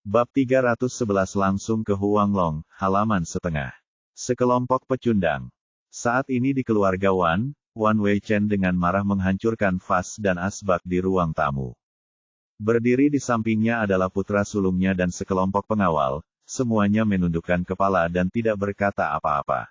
Bab 311 langsung ke Huanglong, halaman setengah. Sekelompok pecundang. Saat ini di keluarga Wan Weichen dengan marah menghancurkan vas dan asbak di ruang tamu. Berdiri di sampingnya adalah putra sulungnya dan sekelompok pengawal, semuanya menundukkan kepala dan tidak berkata apa-apa.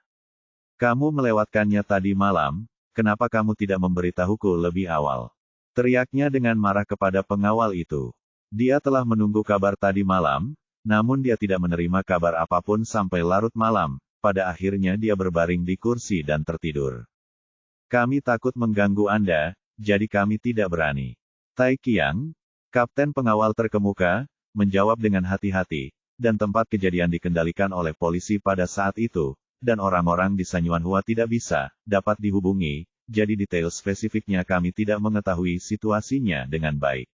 Kamu melewatkannya tadi malam, kenapa kamu tidak memberitahuku lebih awal? Teriaknya dengan marah kepada pengawal itu. Dia telah menunggu kabar tadi malam, namun dia tidak menerima kabar apapun sampai larut malam, pada akhirnya dia berbaring di kursi dan tertidur. Kami takut mengganggu Anda, jadi kami tidak berani. Tai Qiang, kapten pengawal terkemuka, menjawab dengan hati-hati, dan tempat kejadian dikendalikan oleh polisi pada saat itu, dan orang-orang di Sanyuanhua tidak bisa dapat dihubungi, jadi detail spesifiknya kami tidak mengetahui situasinya dengan baik.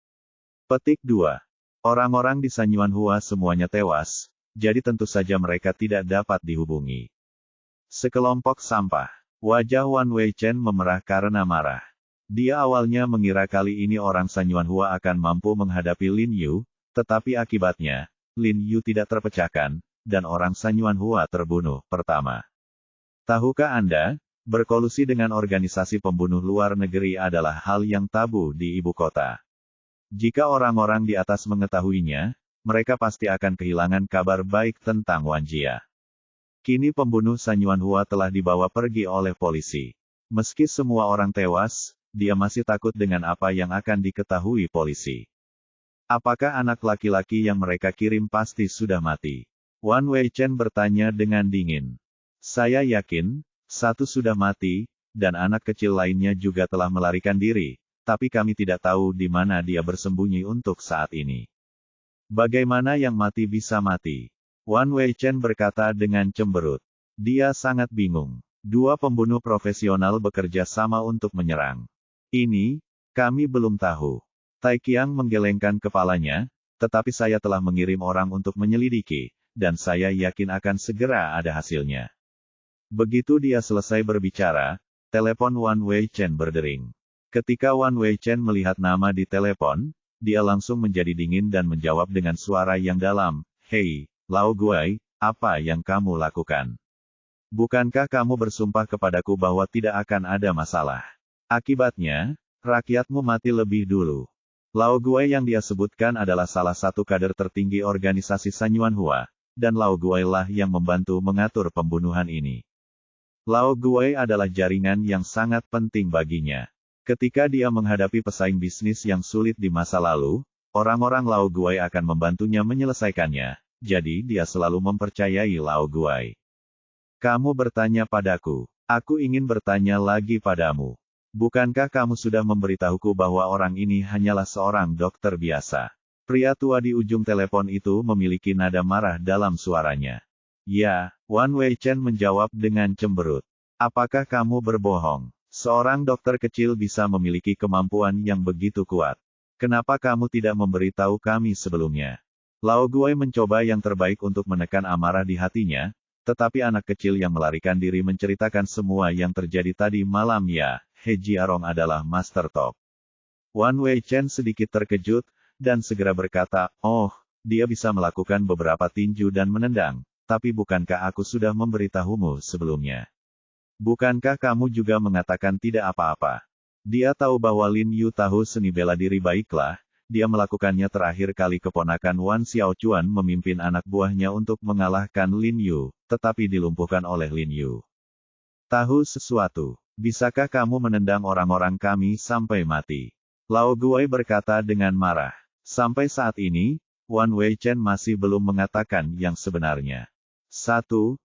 Petik 2. Orang-orang di Sanyuanhua semuanya tewas, jadi tentu saja mereka tidak dapat dihubungi. Sekelompok sampah. Wajah Wan Weichen memerah karena marah. Dia awalnya mengira kali ini orang Sanyuanhua akan mampu menghadapi Lin Yu, tetapi akibatnya, Lin Yu tidak terpecahkan, dan orang Sanyuanhua terbunuh pertama. Tahukah Anda, berkolusi dengan organisasi pembunuh luar negeri adalah hal yang tabu di ibu kota. Jika orang-orang di atas mengetahuinya, mereka pasti akan kehilangan kabar baik tentang Wan Jia. Kini pembunuh Sanyuanhua telah dibawa pergi oleh polisi. Meski semua orang tewas, dia masih takut dengan apa yang akan diketahui polisi. Apakah anak laki-laki yang mereka kirim pasti sudah mati? Wan Weichen bertanya dengan dingin. Saya yakin, satu sudah mati, dan anak kecil lainnya juga telah melarikan diri. Tapi kami tidak tahu di mana dia bersembunyi untuk saat ini. Bagaimana yang mati bisa mati? Wan Weichen berkata dengan cemberut. Dia sangat bingung. Dua pembunuh profesional bekerja sama untuk menyerang. Ini, kami belum tahu. Tai Qiang menggelengkan kepalanya, tetapi saya telah mengirim orang untuk menyelidiki, dan saya yakin akan segera ada hasilnya. Begitu dia selesai berbicara, telepon Wan Weichen berdering. Ketika Wan Weichen melihat nama di telepon, dia langsung menjadi dingin dan menjawab dengan suara yang dalam, Hei, Lao Guai, apa yang kamu lakukan? Bukankah kamu bersumpah kepadaku bahwa tidak akan ada masalah? Akibatnya, rakyatmu mati lebih dulu. Lao Guai yang dia sebutkan adalah salah satu kader tertinggi organisasi Sanyuanhua, dan Lao Guai lah yang membantu mengatur pembunuhan ini. Lao Guai adalah jaringan yang sangat penting baginya. Ketika dia menghadapi pesaing bisnis yang sulit di masa lalu, orang-orang Lao Guai akan membantunya menyelesaikannya, jadi dia selalu mempercayai Lao Guai. Kamu bertanya padaku, aku ingin bertanya lagi padamu. Bukankah kamu sudah memberitahuku bahwa orang ini hanyalah seorang dokter biasa? Pria tua di ujung telepon itu memiliki nada marah dalam suaranya. Ya, Wan Weichen menjawab dengan cemberut. Apakah kamu berbohong? Seorang dokter kecil bisa memiliki kemampuan yang begitu kuat. Kenapa kamu tidak memberitahu kami sebelumnya? Lao Guai mencoba yang terbaik untuk menekan amarah di hatinya, tetapi anak kecil yang melarikan diri menceritakan semua yang terjadi tadi malam ya, He Jiarong adalah master top. Wan Weichen sedikit terkejut, dan segera berkata, oh, dia bisa melakukan beberapa tinju dan menendang, tapi bukankah aku sudah memberitahumu sebelumnya? Bukankah kamu juga mengatakan tidak apa-apa? Dia tahu bahwa Lin Yu tahu seni bela diri baiklah, dia melakukannya terakhir kali keponakan Wan Xiaochuan memimpin anak buahnya untuk mengalahkan Lin Yu, tetapi dilumpuhkan oleh Lin Yu. Tahu sesuatu, bisakah kamu menendang orang-orang kami sampai mati? Lao Guai berkata dengan marah. Sampai saat ini, Wan Weichen masih belum mengatakan yang sebenarnya. Satu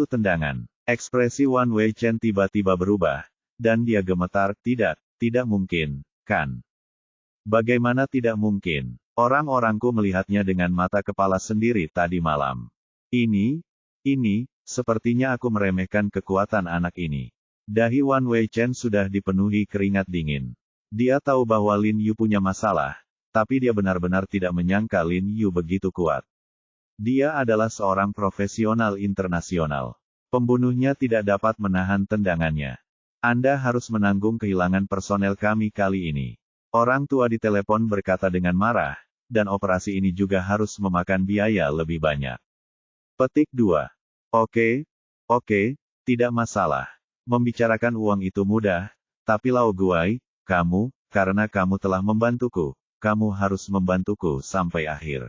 tendangan. Ekspresi Wan Weichen tiba-tiba berubah, dan dia gemetar, tidak mungkin, kan? Bagaimana tidak mungkin? Orang-orangku melihatnya dengan mata kepala sendiri tadi malam. Ini, sepertinya aku meremehkan kekuatan anak ini. Dahi Wan Weichen sudah dipenuhi keringat dingin. Dia tahu bahwa Lin Yu punya masalah, tapi dia benar-benar tidak menyangka Lin Yu begitu kuat. Dia adalah seorang profesional internasional. Pembunuhnya tidak dapat menahan tendangannya. Anda harus menanggung kehilangan personel kami kali ini. Orang tua di telepon berkata dengan marah, dan operasi ini juga harus memakan biaya lebih banyak. Petik 2. Oke, tidak masalah. Membicarakan uang itu mudah, tapi Lao Guai, karena kamu telah membantuku, kamu harus membantuku sampai akhir.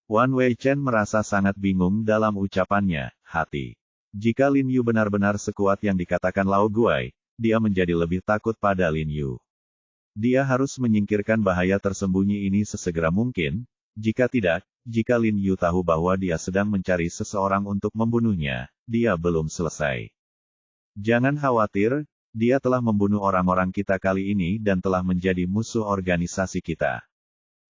Wan Weichen merasa sangat bingung dalam ucapannya, hati. Jika Lin Yu benar-benar sekuat yang dikatakan Lao Guai, dia menjadi lebih takut pada Lin Yu. Dia harus menyingkirkan bahaya tersembunyi ini sesegera mungkin, jika tidak, jika Lin Yu tahu bahwa dia sedang mencari seseorang untuk membunuhnya, dia belum selesai. Jangan khawatir, dia telah membunuh orang-orang kita kali ini dan telah menjadi musuh organisasi kita.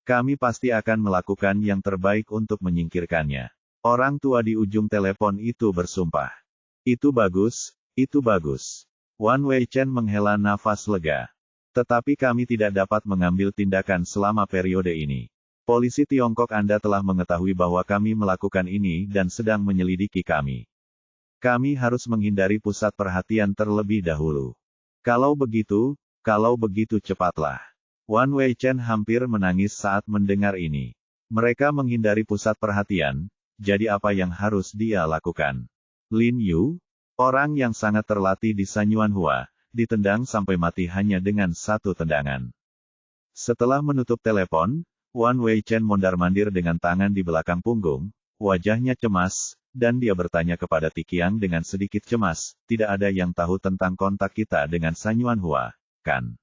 Kami pasti akan melakukan yang terbaik untuk menyingkirkannya. Orang tua di ujung telepon itu bersumpah. Itu bagus, itu bagus. Wan Weichen menghela nafas lega. Tetapi kami tidak dapat mengambil tindakan selama periode ini. Polisi Tiongkok Anda telah mengetahui bahwa kami melakukan ini dan sedang menyelidiki kami. Kami harus menghindari pusat perhatian terlebih dahulu. Kalau begitu cepatlah. Wan Weichen hampir menangis saat mendengar ini. Mereka menghindari pusat perhatian, jadi apa yang harus dia lakukan? Lin Yu, orang yang sangat terlatih di Sanyuanhua, ditendang sampai mati hanya dengan satu tendangan. Setelah menutup telepon, Wan Weichen mondar-mandir dengan tangan di belakang punggung, wajahnya cemas, dan dia bertanya kepada Tikiang dengan sedikit cemas, tidak ada yang tahu tentang kontak kita dengan Sanyuanhua, kan?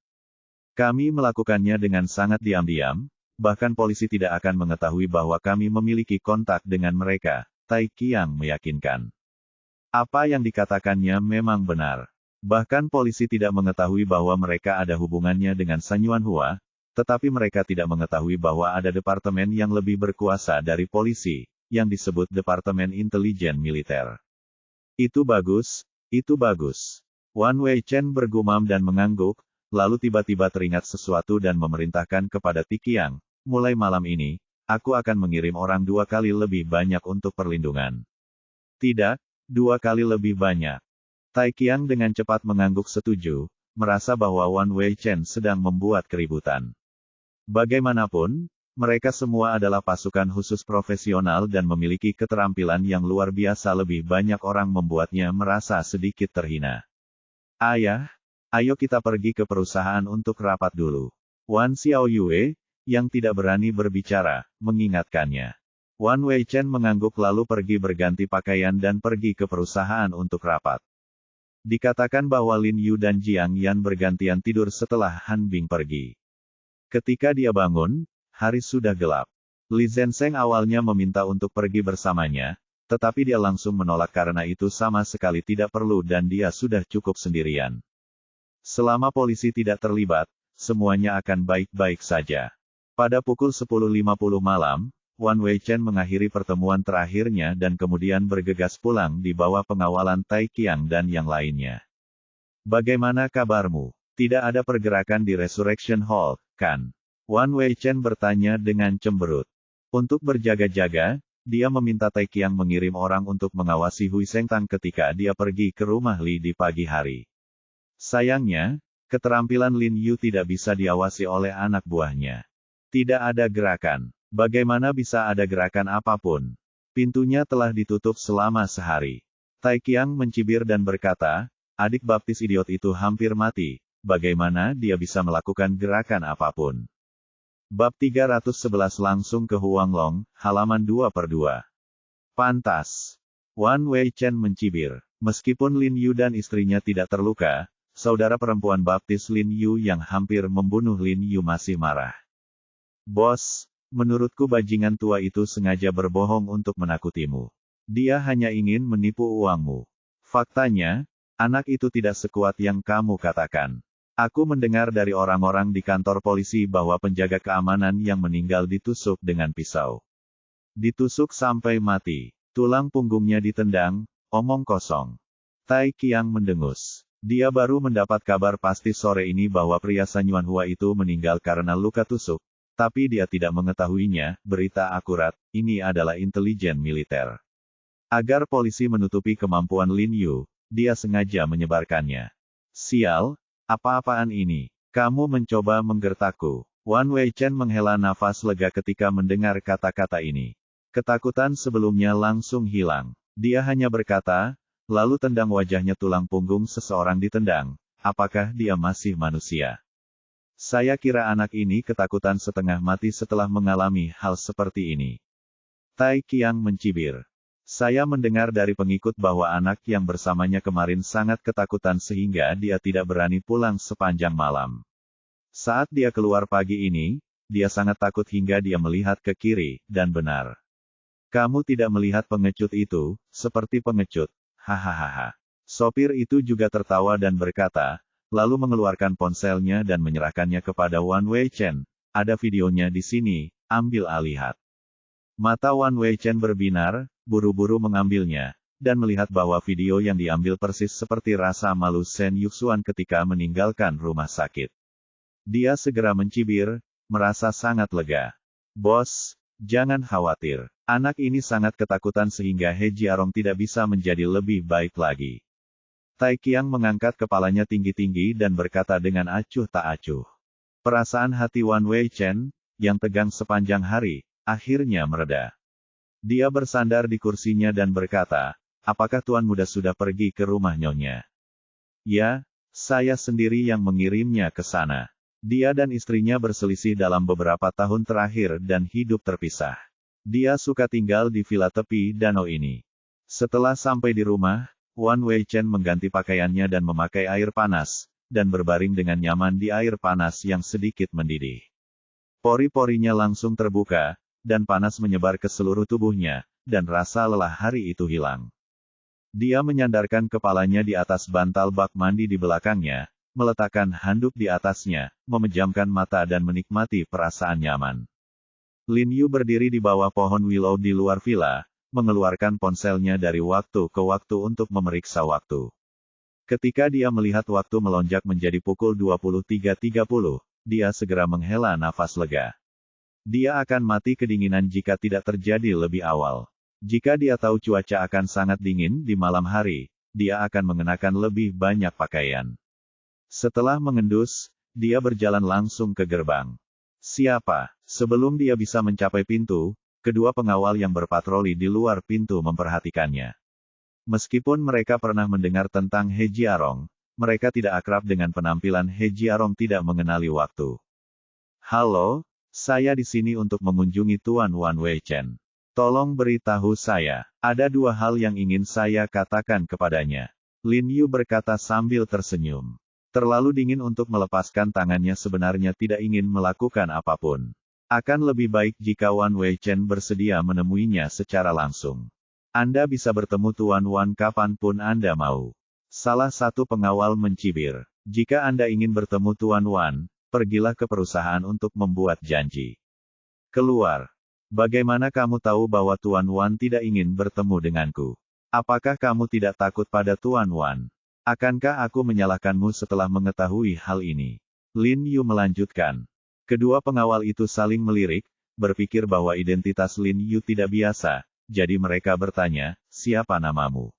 Kami melakukannya dengan sangat diam-diam, bahkan polisi tidak akan mengetahui bahwa kami memiliki kontak dengan mereka, Tikiang meyakinkan. Apa yang dikatakannya memang benar. Bahkan polisi tidak mengetahui bahwa mereka ada hubungannya dengan Sanyuanhua, tetapi mereka tidak mengetahui bahwa ada departemen yang lebih berkuasa dari polisi, yang disebut Departemen Intelijen Militer. Itu bagus, itu bagus. Wan Weichen bergumam dan mengangguk, lalu tiba-tiba teringat sesuatu dan memerintahkan kepada Tikiang, mulai malam ini, aku akan mengirim orang 2 kali lebih banyak untuk perlindungan. Tidak, 2 kali lebih banyak. Tikiang dengan cepat mengangguk setuju, merasa bahwa Wan Weichen sedang membuat keributan. Bagaimanapun, mereka semua adalah pasukan khusus profesional dan memiliki keterampilan yang luar biasa, lebih banyak orang membuatnya merasa sedikit terhina. Ayah, ayo kita pergi ke perusahaan untuk rapat dulu. Wan Xiaoyue, yang tidak berani berbicara, mengingatkannya. Wan Weichen mengangguk lalu pergi berganti pakaian dan pergi ke perusahaan untuk rapat. Dikatakan bahwa Lin Yu dan Jiang Yan bergantian tidur setelah Han Bing pergi. Ketika dia bangun, hari sudah gelap. Li Zhensheng awalnya meminta untuk pergi bersamanya, tetapi dia langsung menolak karena itu sama sekali tidak perlu dan dia sudah cukup sendirian. Selama polisi tidak terlibat, semuanya akan baik-baik saja. Pada pukul 10.50 malam, Wan Weichen mengakhiri pertemuan terakhirnya dan kemudian bergegas pulang di bawah pengawalan Tikiang dan yang lainnya. Bagaimana kabarmu? Tidak ada pergerakan di Resurrection Hall, kan? Wan Weichen bertanya dengan cemberut. Untuk berjaga-jaga, dia meminta Tikiang mengirim orang untuk mengawasi Hui Sengtang ketika dia pergi ke rumah Li di pagi hari. Sayangnya, keterampilan Lin Yu tidak bisa diawasi oleh anak buahnya. Tidak ada gerakan. Bagaimana bisa ada gerakan apapun? Pintunya telah ditutup selama sehari. Tikiang mencibir dan berkata, adik baptis idiot itu hampir mati, bagaimana dia bisa melakukan gerakan apapun? Bab 311 langsung ke Huanglong, halaman 2/2. Pantas. Wan Weichen mencibir. Meskipun Lin Yu dan istrinya tidak terluka, saudara perempuan baptis Lin Yu yang hampir membunuh Lin Yu masih marah. Bos, menurutku bajingan tua itu sengaja berbohong untuk menakutimu. Dia hanya ingin menipu uangmu. Faktanya, anak itu tidak sekuat yang kamu katakan. Aku mendengar dari orang-orang di kantor polisi bahwa penjaga keamanan yang meninggal ditusuk dengan pisau. Ditusuk sampai mati. Tulang punggungnya ditendang, omong kosong. Tikiang mendengus. Dia baru mendapat kabar pasti sore ini bahwa pria Sanyuanhua itu meninggal karena luka tusuk. Tapi dia tidak mengetahuinya, berita akurat, ini adalah intelijen militer. Agar polisi menutupi kemampuan Lin Yu, dia sengaja menyebarkannya. Sial, apa-apaan ini? Kamu mencoba menggertakku. Wan Weichen menghela nafas lega ketika mendengar kata-kata ini. Ketakutan sebelumnya langsung hilang. Dia hanya berkata, lalu tendang wajahnya. Tulang punggung seseorang ditendang. Apakah dia masih manusia? Saya kira anak ini ketakutan setengah mati setelah mengalami hal seperti ini. Tai Qiang mencibir. Saya mendengar dari pengikut bahwa anak yang bersamanya kemarin sangat ketakutan sehingga dia tidak berani pulang sepanjang malam. Saat dia keluar pagi ini, dia sangat takut hingga dia melihat ke kiri, dan benar. Kamu tidak melihat pengecut itu, seperti pengecut. Hahaha. Sopir itu juga tertawa dan berkata, lalu mengeluarkan ponselnya dan menyerahkannya kepada Wan Weichen. Ada videonya di sini, ambil lihat. Mata Wan Weichen berbinar, buru-buru mengambilnya, dan melihat bahwa video yang diambil persis seperti rasa malu Shen Yuxuan ketika meninggalkan rumah sakit. Dia segera mencibir, merasa sangat lega. Bos, jangan khawatir. Anak ini sangat ketakutan sehingga He Jiarong tidak bisa menjadi lebih baik lagi. Tai Qiang mengangkat kepalanya tinggi-tinggi dan berkata dengan acuh tak acuh. Perasaan hati Wan Weichen, yang tegang sepanjang hari, akhirnya mereda. Dia bersandar di kursinya dan berkata, apakah Tuan Muda sudah pergi ke rumah Nyonya? Ya, saya sendiri yang mengirimnya ke sana. Dia dan istrinya berselisih dalam beberapa tahun terakhir dan hidup terpisah. Dia suka tinggal di villa tepi danau ini. Setelah sampai di rumah, Wan Weichen mengganti pakaiannya dan memakai air panas, dan berbaring dengan nyaman di air panas yang sedikit mendidih. Pori-porinya langsung terbuka, dan panas menyebar ke seluruh tubuhnya, dan rasa lelah hari itu hilang. Dia menyandarkan kepalanya di atas bantal bak mandi di belakangnya, meletakkan handuk di atasnya, memejamkan mata dan menikmati perasaan nyaman. Lin Yu berdiri di bawah pohon willow di luar villa, mengeluarkan ponselnya dari waktu ke waktu untuk memeriksa waktu. Ketika dia melihat waktu melonjak menjadi pukul 23.30, dia segera menghela nafas lega. Dia akan mati kedinginan jika tidak terjadi lebih awal. Jika dia tahu cuaca akan sangat dingin di malam hari, dia akan mengenakan lebih banyak pakaian. Setelah mengendus, dia berjalan langsung ke gerbang. Siapa? Sebelum dia bisa mencapai pintu, kedua pengawal yang berpatroli di luar pintu memperhatikannya. Meskipun mereka pernah mendengar tentang He Jiarong, mereka tidak akrab dengan penampilan He Jiarong tidak mengenali waktu. Halo, saya di sini untuk mengunjungi Tuan Wan Weichen. Tolong beritahu saya, ada dua hal yang ingin saya katakan kepadanya. Lin Yu berkata sambil tersenyum. Terlalu dingin untuk melepaskan tangannya sebenarnya tidak ingin melakukan apapun. Akan lebih baik jika Wan Weichen bersedia menemuinya secara langsung. Anda bisa bertemu Tuan Wan kapanpun Anda mau. Salah satu pengawal mencibir. Jika Anda ingin bertemu Tuan Wan, pergilah ke perusahaan untuk membuat janji. Keluar. Bagaimana kamu tahu bahwa Tuan Wan tidak ingin bertemu denganku? Apakah kamu tidak takut pada Tuan Wan? Akankah aku menyalahkanmu setelah mengetahui hal ini? Lin Yu melanjutkan. Kedua pengawal itu saling melirik, berpikir bahwa identitas Lin Yu tidak biasa, jadi mereka bertanya, siapa namamu?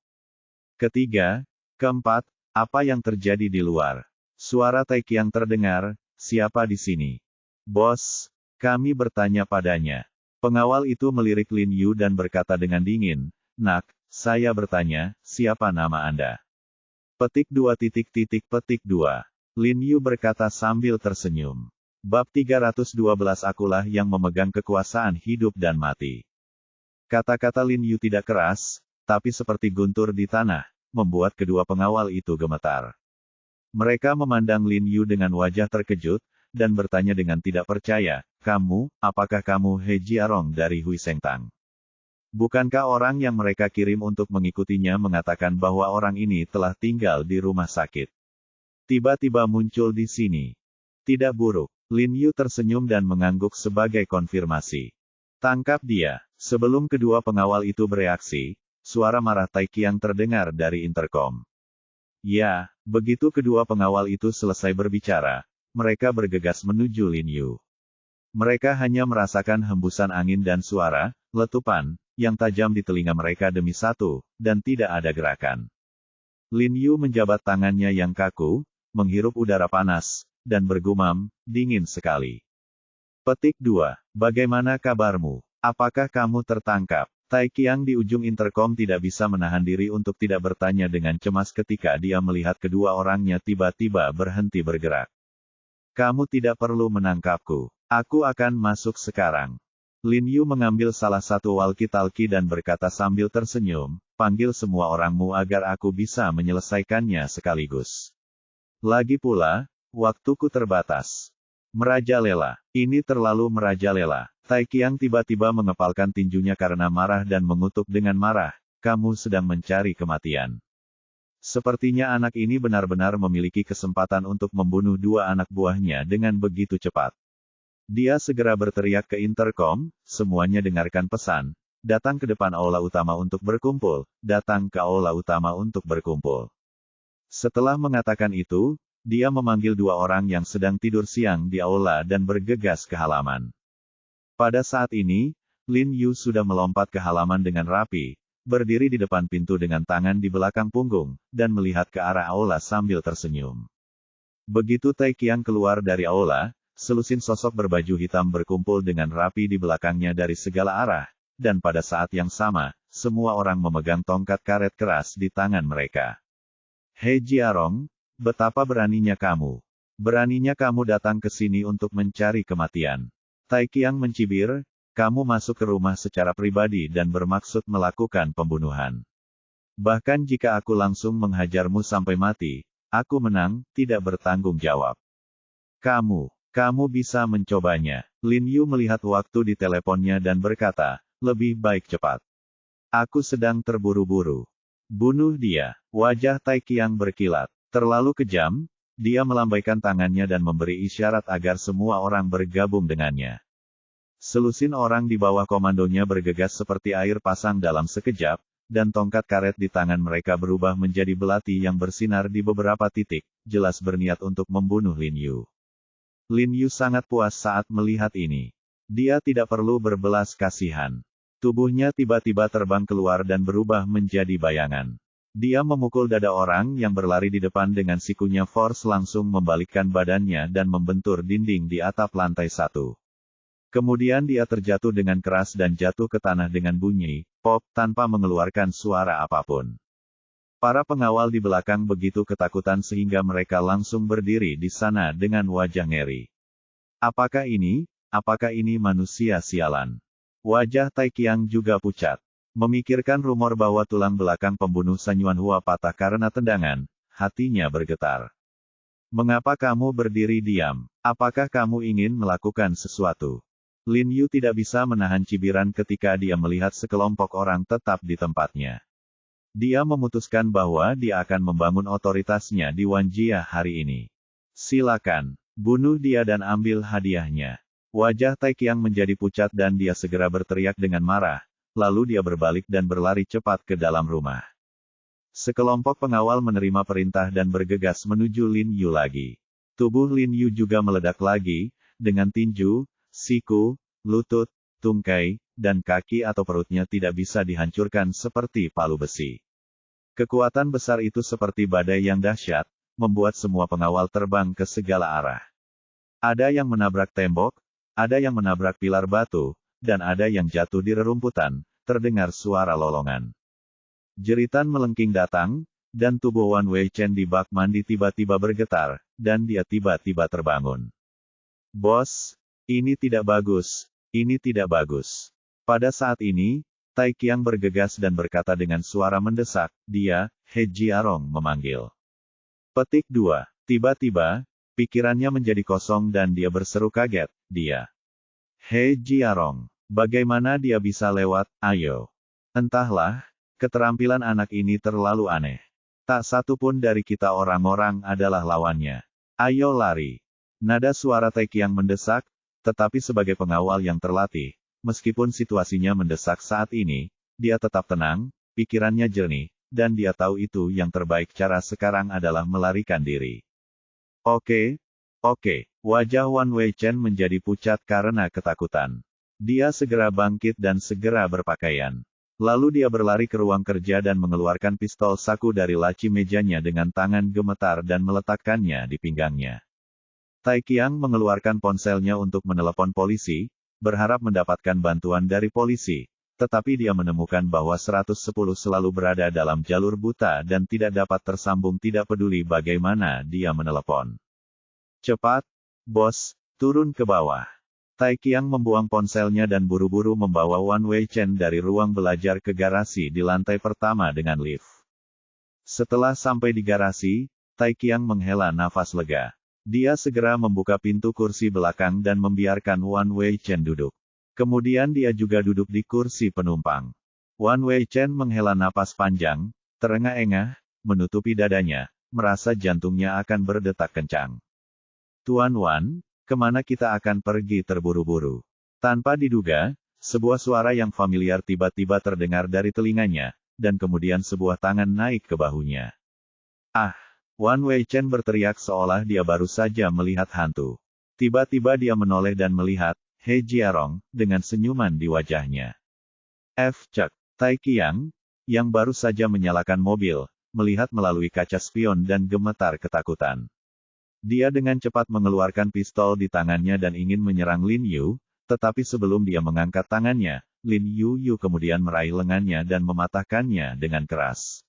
Ketiga, keempat, apa yang terjadi di luar? Suara Tai Qiang terdengar, siapa di sini? Bos, kami bertanya padanya. Pengawal itu melirik Lin Yu dan berkata dengan dingin, nak, saya bertanya, siapa nama Anda? Petik 2. Lin Yu berkata sambil tersenyum. Bab 312 Akulah yang memegang kekuasaan hidup dan mati. Kata-kata Lin Yu tidak keras, tapi seperti guntur di tanah, membuat kedua pengawal itu gemetar. Mereka memandang Lin Yu dengan wajah terkejut, dan bertanya dengan tidak percaya, apakah kamu He Jiarong dari Hui Sengtang? Bukankah orang yang mereka kirim untuk mengikutinya mengatakan bahwa orang ini telah tinggal di rumah sakit? Tiba-tiba muncul di sini. Tidak buruk. Lin Yu tersenyum dan mengangguk sebagai konfirmasi. Tangkap dia. Sebelum kedua pengawal itu bereaksi, suara marah Tai Qiang terdengar dari interkom. Ya, begitu kedua pengawal itu selesai berbicara, mereka bergegas menuju Lin Yu. Mereka hanya merasakan hembusan angin dan suara, letupan, yang tajam di telinga mereka demi satu, dan tidak ada gerakan. Lin Yu menjabat tangannya yang kaku, menghirup udara panas, dan bergumam, dingin sekali. Petik 2. Bagaimana kabarmu? Apakah kamu tertangkap? Tai Qiang di ujung interkom tidak bisa menahan diri untuk tidak bertanya dengan cemas ketika dia melihat kedua orangnya tiba-tiba berhenti bergerak. Kamu tidak perlu menangkapku. Aku akan masuk sekarang. Lin Yu mengambil salah satu walkie-talkie dan berkata sambil tersenyum, panggil semua orangmu agar aku bisa menyelesaikannya sekaligus. Lagi pula, waktuku terbatas. Merajalela. Ini terlalu merajalela. Tai Qiang tiba-tiba mengepalkan tinjunya karena marah dan mengutuk dengan marah, kamu sedang mencari kematian. Sepertinya anak ini benar-benar memiliki kesempatan untuk membunuh dua anak buahnya dengan begitu cepat. Dia segera berteriak ke interkom, semuanya dengarkan pesan, datang ke depan aula utama untuk berkumpul, datang ke aula utama untuk berkumpul. Setelah mengatakan itu, dia memanggil dua orang yang sedang tidur siang di aula dan bergegas ke halaman. Pada saat ini, Lin Yu sudah melompat ke halaman dengan rapi, berdiri di depan pintu dengan tangan di belakang punggung, dan melihat ke arah aula sambil tersenyum. Begitu Tai Qiang keluar dari aula, selusin sosok berbaju hitam berkumpul dengan rapi di belakangnya dari segala arah, dan pada saat yang sama, semua orang memegang tongkat karet keras di tangan mereka. He Jiarong, betapa beraninya kamu. Beraninya kamu datang ke sini untuk mencari kematian. Tai Qiang mencibir, kamu masuk ke rumah secara pribadi dan bermaksud melakukan pembunuhan. Bahkan jika aku langsung menghajarmu sampai mati, aku menang, tidak bertanggung jawab. Kamu bisa mencobanya. Lin Yu melihat waktu di teleponnya dan berkata, lebih baik cepat. Aku sedang terburu-buru. Bunuh dia. Wajah Tai Qiang berkilat. Terlalu kejam, dia melambaikan tangannya dan memberi isyarat agar semua orang bergabung dengannya. Selusin orang di bawah komandonya bergegas seperti air pasang dalam sekejap, dan tongkat karet di tangan mereka berubah menjadi belati yang bersinar di beberapa titik, jelas berniat untuk membunuh Lin Yu. Lin Yu sangat puas saat melihat ini. Dia tidak perlu berbelas kasihan. Tubuhnya tiba-tiba terbang keluar dan berubah menjadi bayangan. Dia memukul dada orang yang berlari di depan dengan sikunya force langsung membalikkan badannya dan membentur dinding di atap lantai 1. Kemudian dia terjatuh dengan keras dan jatuh ke tanah dengan bunyi, pop, tanpa mengeluarkan suara apapun. Para pengawal di belakang begitu ketakutan sehingga mereka langsung berdiri di sana dengan wajah ngeri. Apakah ini manusia sialan? Wajah Tai Qiang juga pucat. Memikirkan rumor bahwa tulang belakang pembunuh Sanyuan Hua patah karena tendangan, hatinya bergetar. Mengapa kamu berdiri diam? Apakah kamu ingin melakukan sesuatu? Lin Yu tidak bisa menahan cibiran ketika dia melihat sekelompok orang tetap di tempatnya. Dia memutuskan bahwa dia akan membangun otoritasnya di Wanjia hari ini. Silakan, bunuh dia dan ambil hadiahnya. Wajah Tai Qiang menjadi pucat dan dia segera berteriak dengan marah, lalu dia berbalik dan berlari cepat ke dalam rumah. Sekelompok pengawal menerima perintah dan bergegas menuju Lin Yu lagi. Tubuh Lin Yu juga meledak lagi, dengan tinju, siku, lutut, tungkai, dan kaki atau perutnya tidak bisa dihancurkan seperti palu besi. Kekuatan besar itu seperti badai yang dahsyat, membuat semua pengawal terbang ke segala arah. Ada yang menabrak tembok, ada yang menabrak pilar batu, dan ada yang jatuh di rerumputan, terdengar suara lolongan. Jeritan melengking datang, dan tubuh Wan Wei Chen di bak mandi tiba-tiba bergetar, dan dia tiba-tiba terbangun. Bos, ini tidak bagus, ini tidak bagus. Pada saat ini, Tai Qiang bergegas dan berkata dengan suara mendesak, dia, He Jiarong memanggil. Petik 2. Tiba-tiba, pikirannya menjadi kosong dan dia berseru kaget, dia. He Jiarong, bagaimana dia bisa lewat, ayo. Entahlah, keterampilan anak ini terlalu aneh. Tak satu pun dari kita orang-orang adalah lawannya. Ayo lari. Nada suara Tai Qiang mendesak, tetapi sebagai pengawal yang terlatih, meskipun situasinya mendesak saat ini, dia tetap tenang, pikirannya jernih, dan dia tahu itu yang terbaik cara sekarang adalah melarikan diri. Oke, wajah Wan Wei Chen menjadi pucat karena ketakutan. Dia segera bangkit dan segera berpakaian. Lalu dia berlari ke ruang kerja dan mengeluarkan pistol saku dari laci mejanya dengan tangan gemetar dan meletakkannya di pinggangnya. Tai Qiang mengeluarkan ponselnya untuk menelepon polisi, berharap mendapatkan bantuan dari polisi, tetapi dia menemukan bahwa 110 selalu berada dalam jalur buta dan tidak dapat tersambung, tidak peduli bagaimana dia menelepon. Cepat, bos, turun ke bawah. Tai Qiang membuang ponselnya dan buru-buru membawa Wan Weichen dari ruang belajar ke garasi di lantai pertama dengan lift. Setelah sampai di garasi, Tai Qiang menghela nafas lega. Dia segera membuka pintu kursi belakang dan membiarkan Wan Weichen duduk. Kemudian dia juga duduk di kursi penumpang. Wan Weichen menghela napas panjang, terengah-engah, menutupi dadanya, merasa jantungnya akan berdetak kencang. Tuan Wan, kemana kita akan pergi terburu-buru? Tanpa diduga, sebuah suara yang familiar tiba-tiba terdengar dari telinganya, dan kemudian sebuah tangan naik ke bahunya. Ah! Wan Weichen berteriak seolah dia baru saja melihat hantu. Tiba-tiba dia menoleh dan melihat He Jiarong dengan senyuman di wajahnya. Cek. Tai Qiang, yang baru saja menyalakan mobil, melihat melalui kaca spion dan gemetar ketakutan. Dia dengan cepat mengeluarkan pistol di tangannya dan ingin menyerang Lin Yu, tetapi sebelum dia mengangkat tangannya, Lin Yu kemudian meraih lengannya dan mematahkannya dengan keras.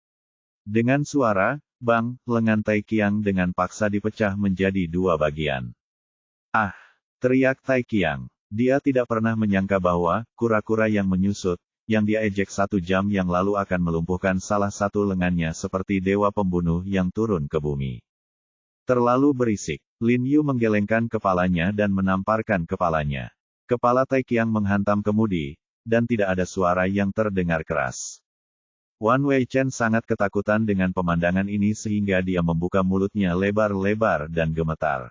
Dengan suara, bang, lengan Tai Qiang dengan paksa dipecah menjadi dua bagian. Ah! Teriak Tai Qiang. Dia tidak pernah menyangka bahwa, kura-kura yang menyusut, yang dia ejek 1 jam yang lalu akan melumpuhkan salah satu lengannya seperti dewa pembunuh yang turun ke bumi. Terlalu berisik. Lin Yu menggelengkan kepalanya dan menamparkan kepalanya. Kepala Tai Qiang menghantam kemudi, dan tidak ada suara yang terdengar keras. Wan Weichen sangat ketakutan dengan pemandangan ini sehingga dia membuka mulutnya lebar-lebar dan gemetar.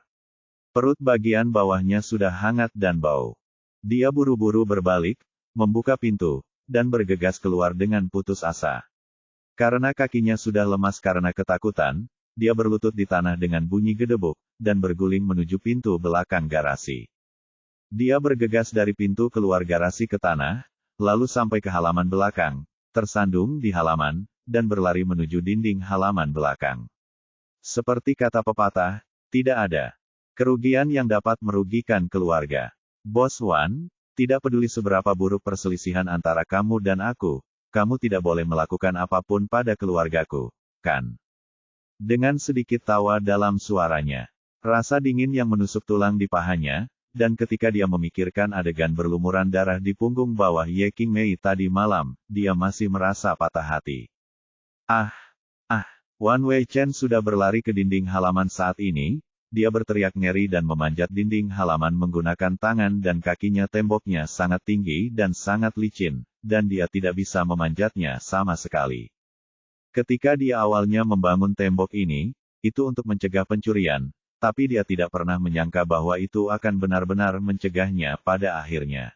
Perut bagian bawahnya sudah hangat dan bau. Dia buru-buru berbalik, membuka pintu, dan bergegas keluar dengan putus asa. Karena kakinya sudah lemas karena ketakutan, dia berlutut di tanah dengan bunyi gedebuk, dan berguling menuju pintu belakang garasi. Dia bergegas dari pintu keluar garasi ke tanah, lalu sampai ke halaman belakang, tersandung di halaman, dan berlari menuju dinding halaman belakang. Seperti kata pepatah, tidak ada kerugian yang dapat merugikan keluarga. Bos Wan, tidak peduli seberapa buruk perselisihan antara kamu dan aku, kamu tidak boleh melakukan apapun pada keluargaku, kan? Dengan sedikit tawa dalam suaranya. Rasa dingin yang menusuk tulang di pahanya, dan ketika dia memikirkan adegan berlumuran darah di punggung bawah Ye Qingmei tadi malam, dia masih merasa patah hati. Wan Weichen sudah berlari ke dinding halaman saat ini, dia berteriak ngeri dan memanjat dinding halaman menggunakan tangan dan kakinya. Temboknya sangat tinggi dan sangat licin, dan dia tidak bisa memanjatnya sama sekali. Ketika dia awalnya membangun tembok ini, itu untuk mencegah pencurian, tapi dia tidak pernah menyangka bahwa itu akan benar-benar mencegahnya pada akhirnya.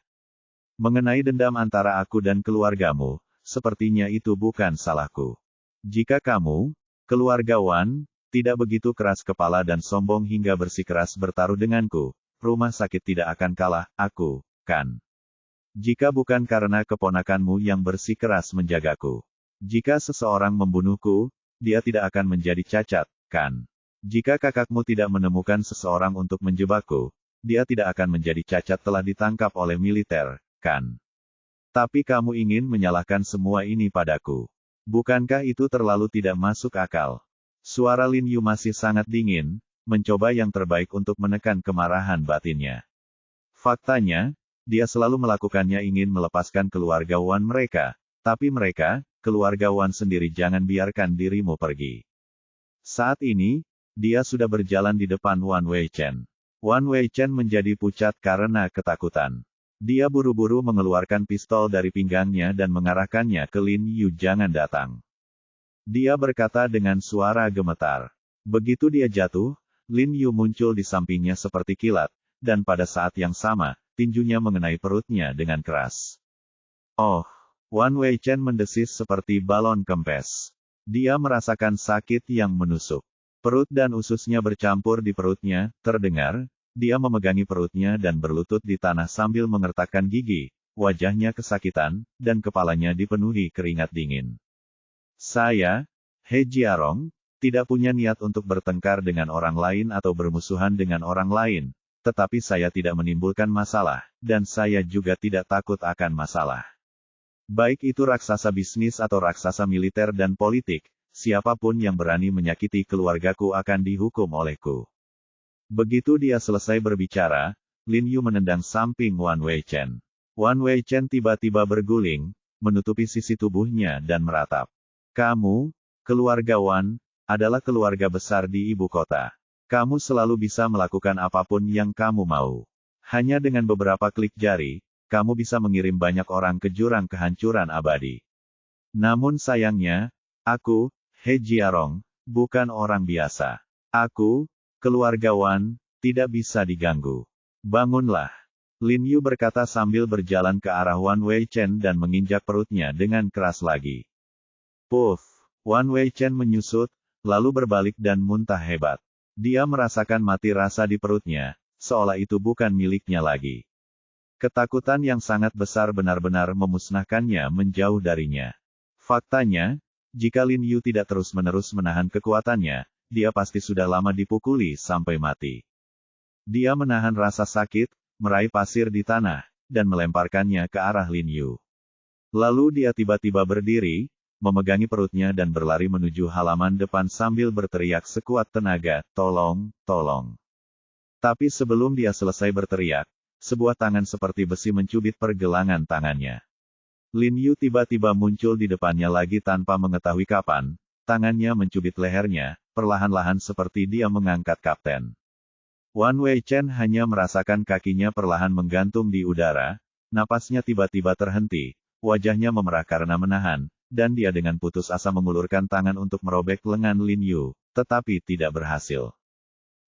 Mengenai dendam antara aku dan keluargamu, sepertinya itu bukan salahku. Jika kamu, keluarga Wan, tidak begitu keras kepala dan sombong hingga bersikeras bertaruh denganku, rumah sakit tidak akan kalah, aku, kan? Jika bukan karena keponakanmu yang bersikeras menjagaku. Jika seseorang membunuhku, dia tidak akan menjadi cacat, kan? Jika kakakmu tidak menemukan seseorang untuk menjebakku, dia tidak akan menjadi cacat telah ditangkap oleh militer, kan? Tapi kamu ingin menyalahkan semua ini padaku. Bukankah itu terlalu tidak masuk akal? Suara Lin Yu masih sangat dingin, mencoba yang terbaik untuk menekan kemarahan batinnya. Faktanya, dia selalu melakukannya ingin melepaskan keluarga Wan mereka, tapi mereka, keluarga Wan sendiri jangan biarkan dirimu pergi. Saat ini, dia sudah berjalan di depan Wan Weichen. Wan Weichen menjadi pucat karena ketakutan. Dia buru-buru mengeluarkan pistol dari pinggangnya dan mengarahkannya ke Lin Yu. Jangan datang. Dia berkata dengan suara gemetar. Begitu dia jatuh, Lin Yu muncul di sampingnya seperti kilat, dan pada saat yang sama, tinjunya mengenai perutnya dengan keras. Oh! Wan Weichen mendesis seperti balon kempes. Dia merasakan sakit yang menusuk. Perut dan ususnya bercampur di perutnya, terdengar, dia memegangi perutnya dan berlutut di tanah sambil mengertakkan gigi, wajahnya kesakitan, dan kepalanya dipenuhi keringat dingin. Saya, He Jiarong, tidak punya niat untuk bertengkar dengan orang lain atau bermusuhan dengan orang lain, tetapi saya tidak menimbulkan masalah, dan saya juga tidak takut akan masalah. Baik itu raksasa bisnis atau raksasa militer dan politik, siapapun yang berani menyakiti keluargaku akan dihukum olehku. Begitu dia selesai berbicara, Lin Yu menendang samping Wan Weichen. Wan Weichen tiba-tiba berguling, menutupi sisi tubuhnya dan meratap. Kamu, keluarga Wan, adalah keluarga besar di ibu kota. Kamu selalu bisa melakukan apapun yang kamu mau. Hanya dengan beberapa klik jari, kamu bisa mengirim banyak orang ke jurang kehancuran abadi. Namun sayangnya, aku, He Jiarong, bukan orang biasa. Aku, keluarga Wan, tidak bisa diganggu. Bangunlah. Lin Yu berkata sambil berjalan ke arah Wan Weichen dan menginjak perutnya dengan keras lagi. Puff! Wan Weichen menyusut, lalu berbalik dan muntah hebat. Dia merasakan mati rasa di perutnya, seolah itu bukan miliknya lagi. Ketakutan yang sangat besar benar-benar memusnahkannya menjauh darinya. Faktanya, jika Lin Yu tidak terus-menerus menahan kekuatannya, dia pasti sudah lama dipukuli sampai mati. Dia menahan rasa sakit, meraih pasir di tanah, dan melemparkannya ke arah Lin Yu. Lalu dia tiba-tiba berdiri, memegangi perutnya dan berlari menuju halaman depan sambil berteriak sekuat tenaga, "Tolong, tolong." Tapi sebelum dia selesai berteriak, sebuah tangan seperti besi mencubit pergelangan tangannya. Lin Yu tiba-tiba muncul di depannya lagi tanpa mengetahui kapan, tangannya mencubit lehernya, perlahan-lahan seperti dia mengangkat kapten. Wan Weichen hanya merasakan kakinya perlahan menggantung di udara, napasnya tiba-tiba terhenti, wajahnya memerah karena menahan, dan dia dengan putus asa mengulurkan tangan untuk merobek lengan Lin Yu, tetapi tidak berhasil.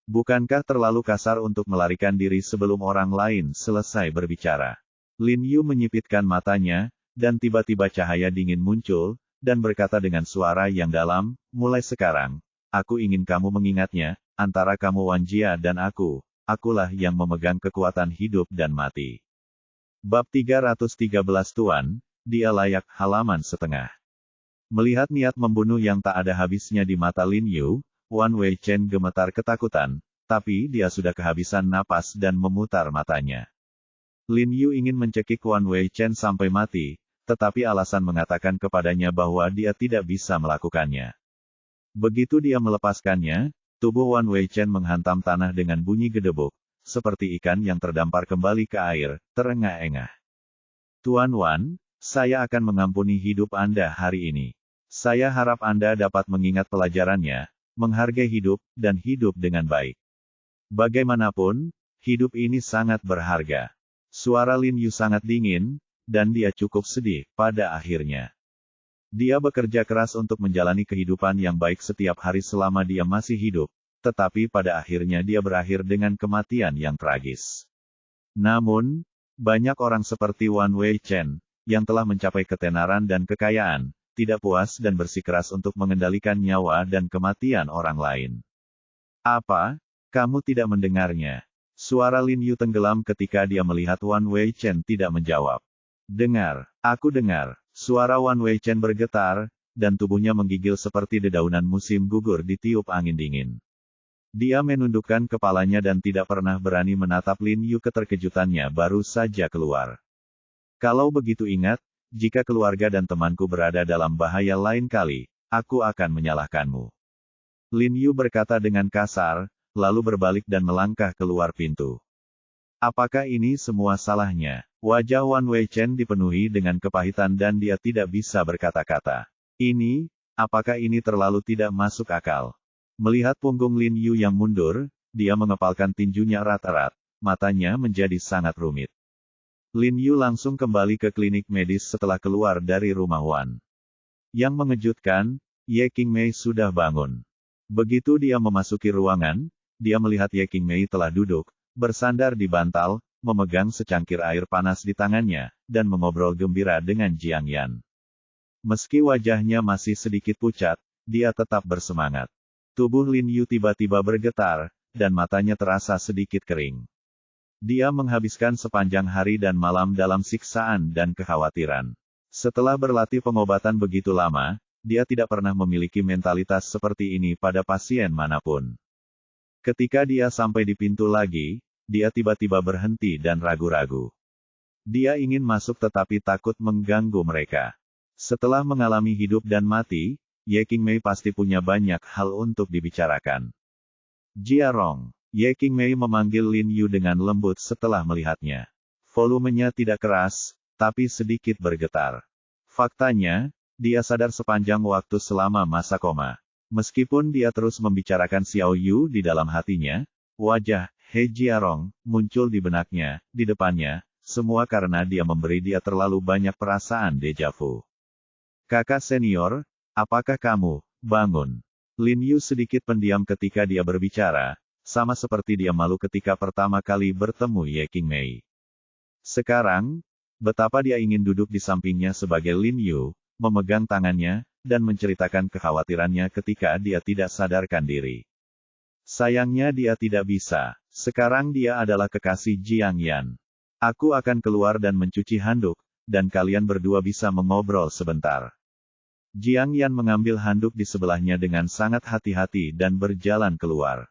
Bukankah terlalu kasar untuk melarikan diri sebelum orang lain selesai berbicara? Lin Yu menyipitkan matanya, dan tiba-tiba cahaya dingin muncul, dan berkata dengan suara yang dalam, "Mulai sekarang, aku ingin kamu mengingatnya, antara kamu Wan Jia dan akulah yang memegang kekuatan hidup dan mati." Bab 313 Tuan, dia layak halaman setengah. Melihat niat membunuh yang tak ada habisnya di mata Lin Yu, Wan Weichen gemetar ketakutan, tapi dia sudah kehabisan napas dan memutar matanya. Lin Yu ingin mencekik Wan Weichen sampai mati, tetapi alasan mengatakan kepadanya bahwa dia tidak bisa melakukannya. Begitu dia melepaskannya, tubuh Wan Weichen menghantam tanah dengan bunyi gedebuk, seperti ikan yang terdampar kembali ke air, terengah-engah. "Tuan Wan, saya akan mengampuni hidup Anda hari ini. Saya harap Anda dapat mengingat pelajarannya, menghargai hidup, dan hidup dengan baik. Bagaimanapun, hidup ini sangat berharga." Suara Lin Yu sangat dingin, dan dia cukup sedih, pada akhirnya. Dia bekerja keras untuk menjalani kehidupan yang baik setiap hari selama dia masih hidup, tetapi pada akhirnya dia berakhir dengan kematian yang tragis. Namun, banyak orang seperti Wan Weichen, yang telah mencapai ketenaran dan kekayaan, tidak puas dan bersikeras untuk mengendalikan nyawa dan kematian orang lain. "Apa? Kamu tidak mendengarnya?" Suara Lin Yu tenggelam ketika dia melihat Wan Weichen tidak menjawab. "Dengar, aku dengar." Suara Wan Weichen bergetar, dan tubuhnya menggigil seperti dedaunan musim gugur ditiup angin dingin. Dia menundukkan kepalanya dan tidak pernah berani menatap Lin Yu. Keterkejutannya baru saja keluar. "Kalau begitu ingat, jika keluarga dan temanku berada dalam bahaya lain kali, aku akan menyalahkanmu." Lin Yu berkata dengan kasar, lalu berbalik dan melangkah keluar pintu. Apakah ini semua salahnya? Wajah Wan Weichen dipenuhi dengan kepahitan dan dia tidak bisa berkata-kata. Apakah ini terlalu tidak masuk akal? Melihat punggung Lin Yu yang mundur, dia mengepalkan tinjunya erat-erat, matanya menjadi sangat rumit. Lin Yu langsung kembali ke klinik medis setelah keluar dari rumah Wan. Yang mengejutkan, Ye Qingmei sudah bangun. Begitu dia memasuki ruangan, dia melihat Ye Qingmei telah duduk, bersandar di bantal, memegang secangkir air panas di tangannya, dan mengobrol gembira dengan Jiang Yan. Meski wajahnya masih sedikit pucat, dia tetap bersemangat. Tubuh Lin Yu tiba-tiba bergetar, dan matanya terasa sedikit kering. Dia menghabiskan sepanjang hari dan malam dalam siksaan dan kekhawatiran. Setelah berlatih pengobatan begitu lama, dia tidak pernah memiliki mentalitas seperti ini pada pasien manapun. Ketika dia sampai di pintu lagi, dia tiba-tiba berhenti dan ragu-ragu. Dia ingin masuk tetapi takut mengganggu mereka. Setelah mengalami hidup dan mati, Ye Qingmei pasti punya banyak hal untuk dibicarakan. Jiarong, Ye Qingmei memanggil Lin Yu dengan lembut setelah melihatnya. Volumenya tidak keras, tapi sedikit bergetar. Faktanya, dia sadar sepanjang waktu selama masa koma. Meskipun dia terus membicarakan Xiao Yu di dalam hatinya, wajah He Jiarong muncul di benaknya, di depannya, semua karena dia memberi dia terlalu banyak perasaan deja vu. Kakak senior, apakah kamu bangun? Lin Yu sedikit pendiam ketika dia berbicara, sama seperti dia malu ketika pertama kali bertemu Ye Qingmei. Sekarang, betapa dia ingin duduk di sampingnya sebagai Lin Yu, memegang tangannya, dan menceritakan kekhawatirannya ketika dia tidak sadarkan diri. Sayangnya dia tidak bisa. Sekarang dia adalah kekasih Jiang Yan. Aku akan keluar dan mencuci handuk, dan kalian berdua bisa mengobrol sebentar. Jiang Yan mengambil handuk di sebelahnya dengan sangat hati-hati dan berjalan keluar.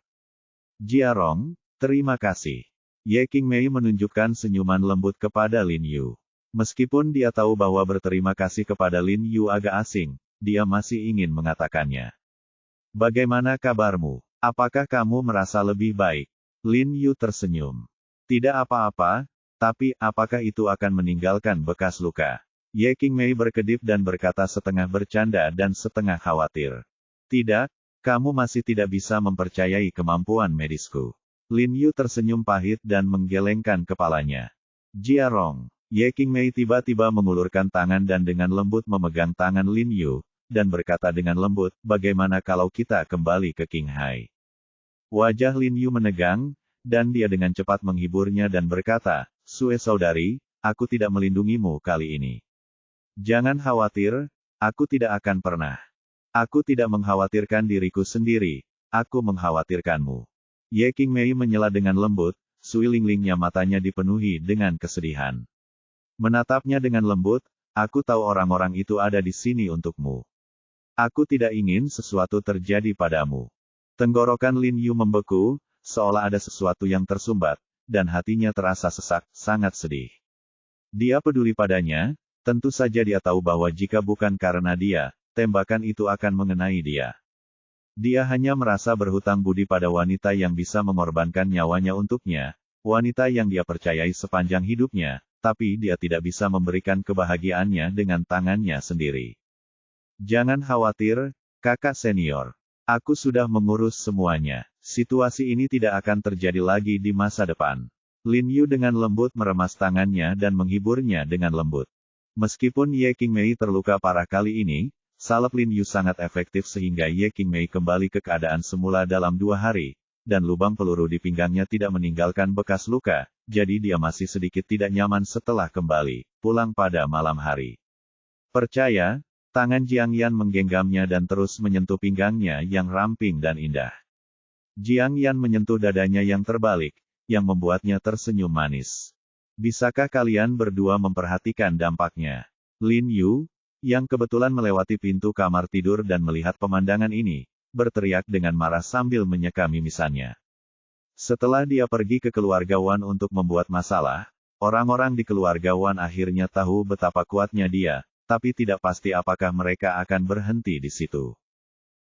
Jiarong, terima kasih. Ye Qingmei menunjukkan senyuman lembut kepada Lin Yu. Meskipun dia tahu bahwa berterima kasih kepada Lin Yu agak asing, dia masih ingin mengatakannya. Bagaimana kabarmu? Apakah kamu merasa lebih baik? Lin Yu tersenyum. Tidak apa-apa, tapi apakah itu akan meninggalkan bekas luka? Ye Qingmei berkedip dan berkata setengah bercanda dan setengah khawatir. Tidak, kamu masih tidak bisa mempercayai kemampuan medisku. Lin Yu tersenyum pahit dan menggelengkan kepalanya. Jiarong, Ye Qingmei tiba-tiba mengulurkan tangan dan dengan lembut memegang tangan Lin Yu, dan berkata dengan lembut, bagaimana kalau kita kembali ke Qinghai? Wajah Lin Yu menegang, dan dia dengan cepat menghiburnya dan berkata, Sue saudari, aku tidak melindungimu kali ini. Jangan khawatir, aku tidak akan pernah. Aku tidak mengkhawatirkan diriku sendiri, aku mengkhawatirkanmu. Ye Qingmei menyela dengan lembut, suiling-lingnya matanya dipenuhi dengan kesedihan. Menatapnya dengan lembut, aku tahu orang-orang itu ada di sini untukmu. Aku tidak ingin sesuatu terjadi padamu. Tenggorokan Lin Yu membeku, seolah ada sesuatu yang tersumbat, dan hatinya terasa sesak, sangat sedih. Dia peduli padanya, tentu saja dia tahu bahwa jika bukan karena dia, tembakan itu akan mengenai dia. Dia hanya merasa berhutang budi pada wanita yang bisa mengorbankan nyawanya untuknya, wanita yang dia percayai sepanjang hidupnya, tapi dia tidak bisa memberikan kebahagiaannya dengan tangannya sendiri. Jangan khawatir, kakak senior. Aku sudah mengurus semuanya. Situasi ini tidak akan terjadi lagi di masa depan. Lin Yu dengan lembut meremas tangannya dan menghiburnya dengan lembut. Meskipun Ye Qingmei terluka parah kali ini, salep Lin Yu sangat efektif sehingga Ye Qingmei kembali ke keadaan semula dalam 2 hari, dan lubang peluru di pinggangnya tidak meninggalkan bekas luka, jadi dia masih sedikit tidak nyaman setelah kembali pulang pada malam hari. Percaya, tangan Jiang Yan menggenggamnya dan terus menyentuh pinggangnya yang ramping dan indah. Jiang Yan menyentuh dadanya yang terbalik, yang membuatnya tersenyum manis. Bisakah kalian berdua memperhatikan dampaknya? Lin Yu, yang kebetulan melewati pintu kamar tidur dan melihat pemandangan ini, berteriak dengan marah sambil menyeka mimisannya. Setelah dia pergi ke keluarga Wan untuk membuat masalah, orang-orang di keluarga Wan akhirnya tahu betapa kuatnya dia, tapi tidak pasti apakah mereka akan berhenti di situ.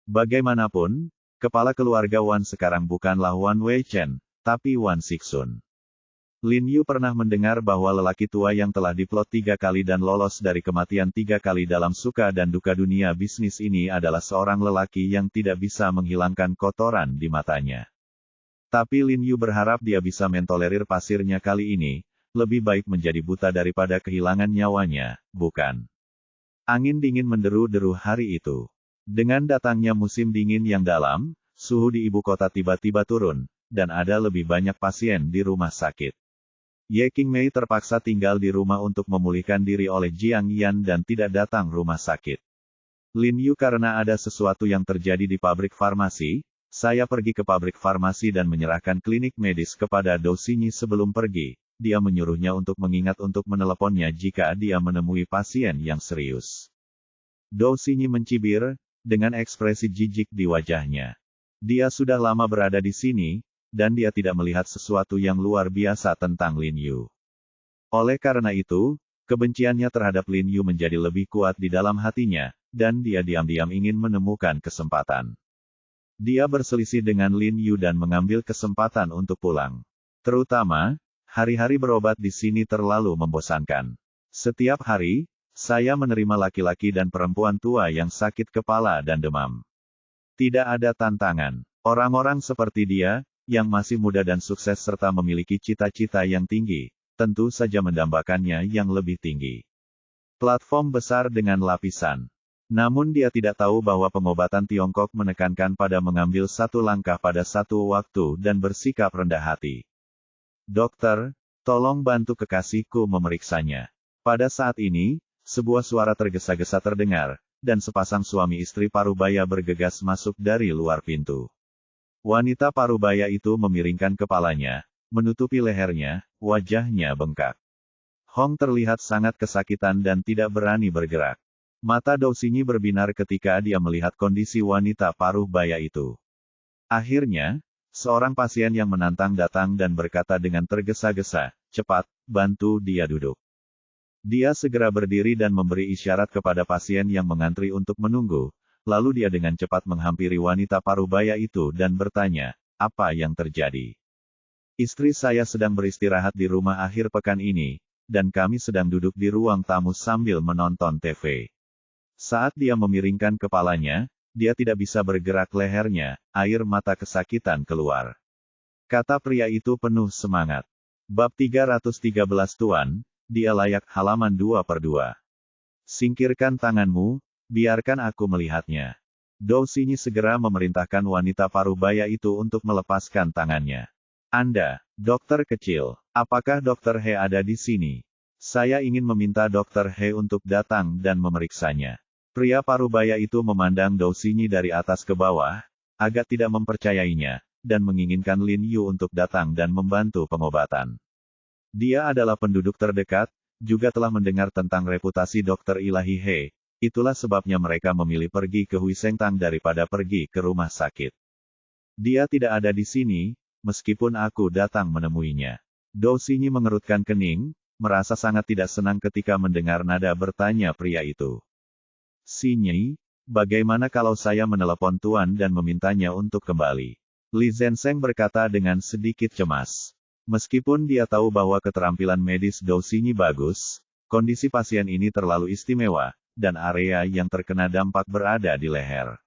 Bagaimanapun, kepala keluarga Wan sekarang bukanlah Wan Weichen, tapi Wan Sixun. Lin Yu pernah mendengar bahwa lelaki tua yang telah diplot 3 kali dan lolos dari kematian 3 kali dalam suka dan duka dunia bisnis ini adalah seorang lelaki yang tidak bisa menghilangkan kotoran di matanya. Tapi Lin Yu berharap dia bisa mentolerir pasirnya kali ini, lebih baik menjadi buta daripada kehilangan nyawanya, bukan? Angin dingin menderu-deru hari itu. Dengan datangnya musim dingin yang dalam, suhu di ibu kota tiba-tiba turun, dan ada lebih banyak pasien di rumah sakit. Ye Qingmei terpaksa tinggal di rumah untuk memulihkan diri oleh Jiang Yan dan tidak datang rumah sakit. Lin Yu karena ada sesuatu yang terjadi di pabrik farmasi, saya pergi ke pabrik farmasi dan menyerahkan klinik medis kepada Dou Xinyi sebelum pergi. Dia menyuruhnya untuk mengingat untuk meneleponnya jika dia menemui pasien yang serius. Dou Xinyi mencibir, dengan ekspresi jijik di wajahnya. Dia sudah lama berada di sini, dan dia tidak melihat sesuatu yang luar biasa tentang Lin Yu. Oleh karena itu, kebenciannya terhadap Lin Yu menjadi lebih kuat di dalam hatinya, dan dia diam-diam ingin menemukan kesempatan. Dia berselisih dengan Lin Yu dan mengambil kesempatan untuk pulang. Terutama, hari-hari berobat di sini terlalu membosankan. Setiap hari, saya menerima laki-laki dan perempuan tua yang sakit kepala dan demam. Tidak ada tantangan. Orang-orang seperti dia, yang masih muda dan sukses serta memiliki cita-cita yang tinggi, tentu saja mendambakannya yang lebih tinggi. Platform besar dengan lapisan. Namun dia tidak tahu bahwa pengobatan Tiongkok menekankan pada mengambil satu langkah pada satu waktu dan bersikap rendah hati. Dokter, tolong bantu kekasihku memeriksanya. Pada saat ini, sebuah suara tergesa-gesa terdengar, dan sepasang suami istri parubaya bergegas masuk dari luar pintu. Wanita parubaya itu memiringkan kepalanya, menutupi lehernya, wajahnya bengkak. Hong terlihat sangat kesakitan dan tidak berani bergerak. Mata Dou Xinyi berbinar ketika dia melihat kondisi wanita parubaya itu. Akhirnya, seorang pasien yang menantang datang dan berkata dengan tergesa-gesa, "Cepat, bantu dia duduk." Dia segera berdiri dan memberi isyarat kepada pasien yang mengantri untuk menunggu, lalu dia dengan cepat menghampiri wanita parubaya itu dan bertanya, "Apa yang terjadi?" "Istri saya sedang beristirahat di rumah akhir pekan ini, dan kami sedang duduk di ruang tamu sambil menonton TV." Saat dia memiringkan kepalanya, dia tidak bisa bergerak lehernya, air mata kesakitan keluar. Kata pria itu penuh semangat. Bab 313 Tuan, dia layak halaman 2/2. Singkirkan tanganmu, biarkan aku melihatnya. Dou Xinyi segera memerintahkan wanita parubaya itu untuk melepaskan tangannya. "Anda, dokter kecil, apakah Dokter He ada di sini? Saya ingin meminta Dokter He untuk datang dan memeriksanya." Pria parubaya itu memandang Dou Xinyi dari atas ke bawah, agak tidak mempercayainya, dan menginginkan Lin Yu untuk datang dan membantu pengobatan. Dia adalah penduduk terdekat, juga telah mendengar tentang reputasi Dokter Ilahi He, itulah sebabnya mereka memilih pergi ke Huisengtang daripada pergi ke rumah sakit. Dia tidak ada di sini, meskipun aku datang menemuinya. Dou Xinyi mengerutkan kening, merasa sangat tidak senang ketika mendengar nada bertanya pria itu. "Xinyi, bagaimana kalau saya menelepon Tuan dan memintanya untuk kembali?" Li Zhensheng berkata dengan sedikit cemas. Meskipun dia tahu bahwa keterampilan medis Dou Xinyi bagus, kondisi pasien ini terlalu istimewa, dan area yang terkena dampak berada di leher.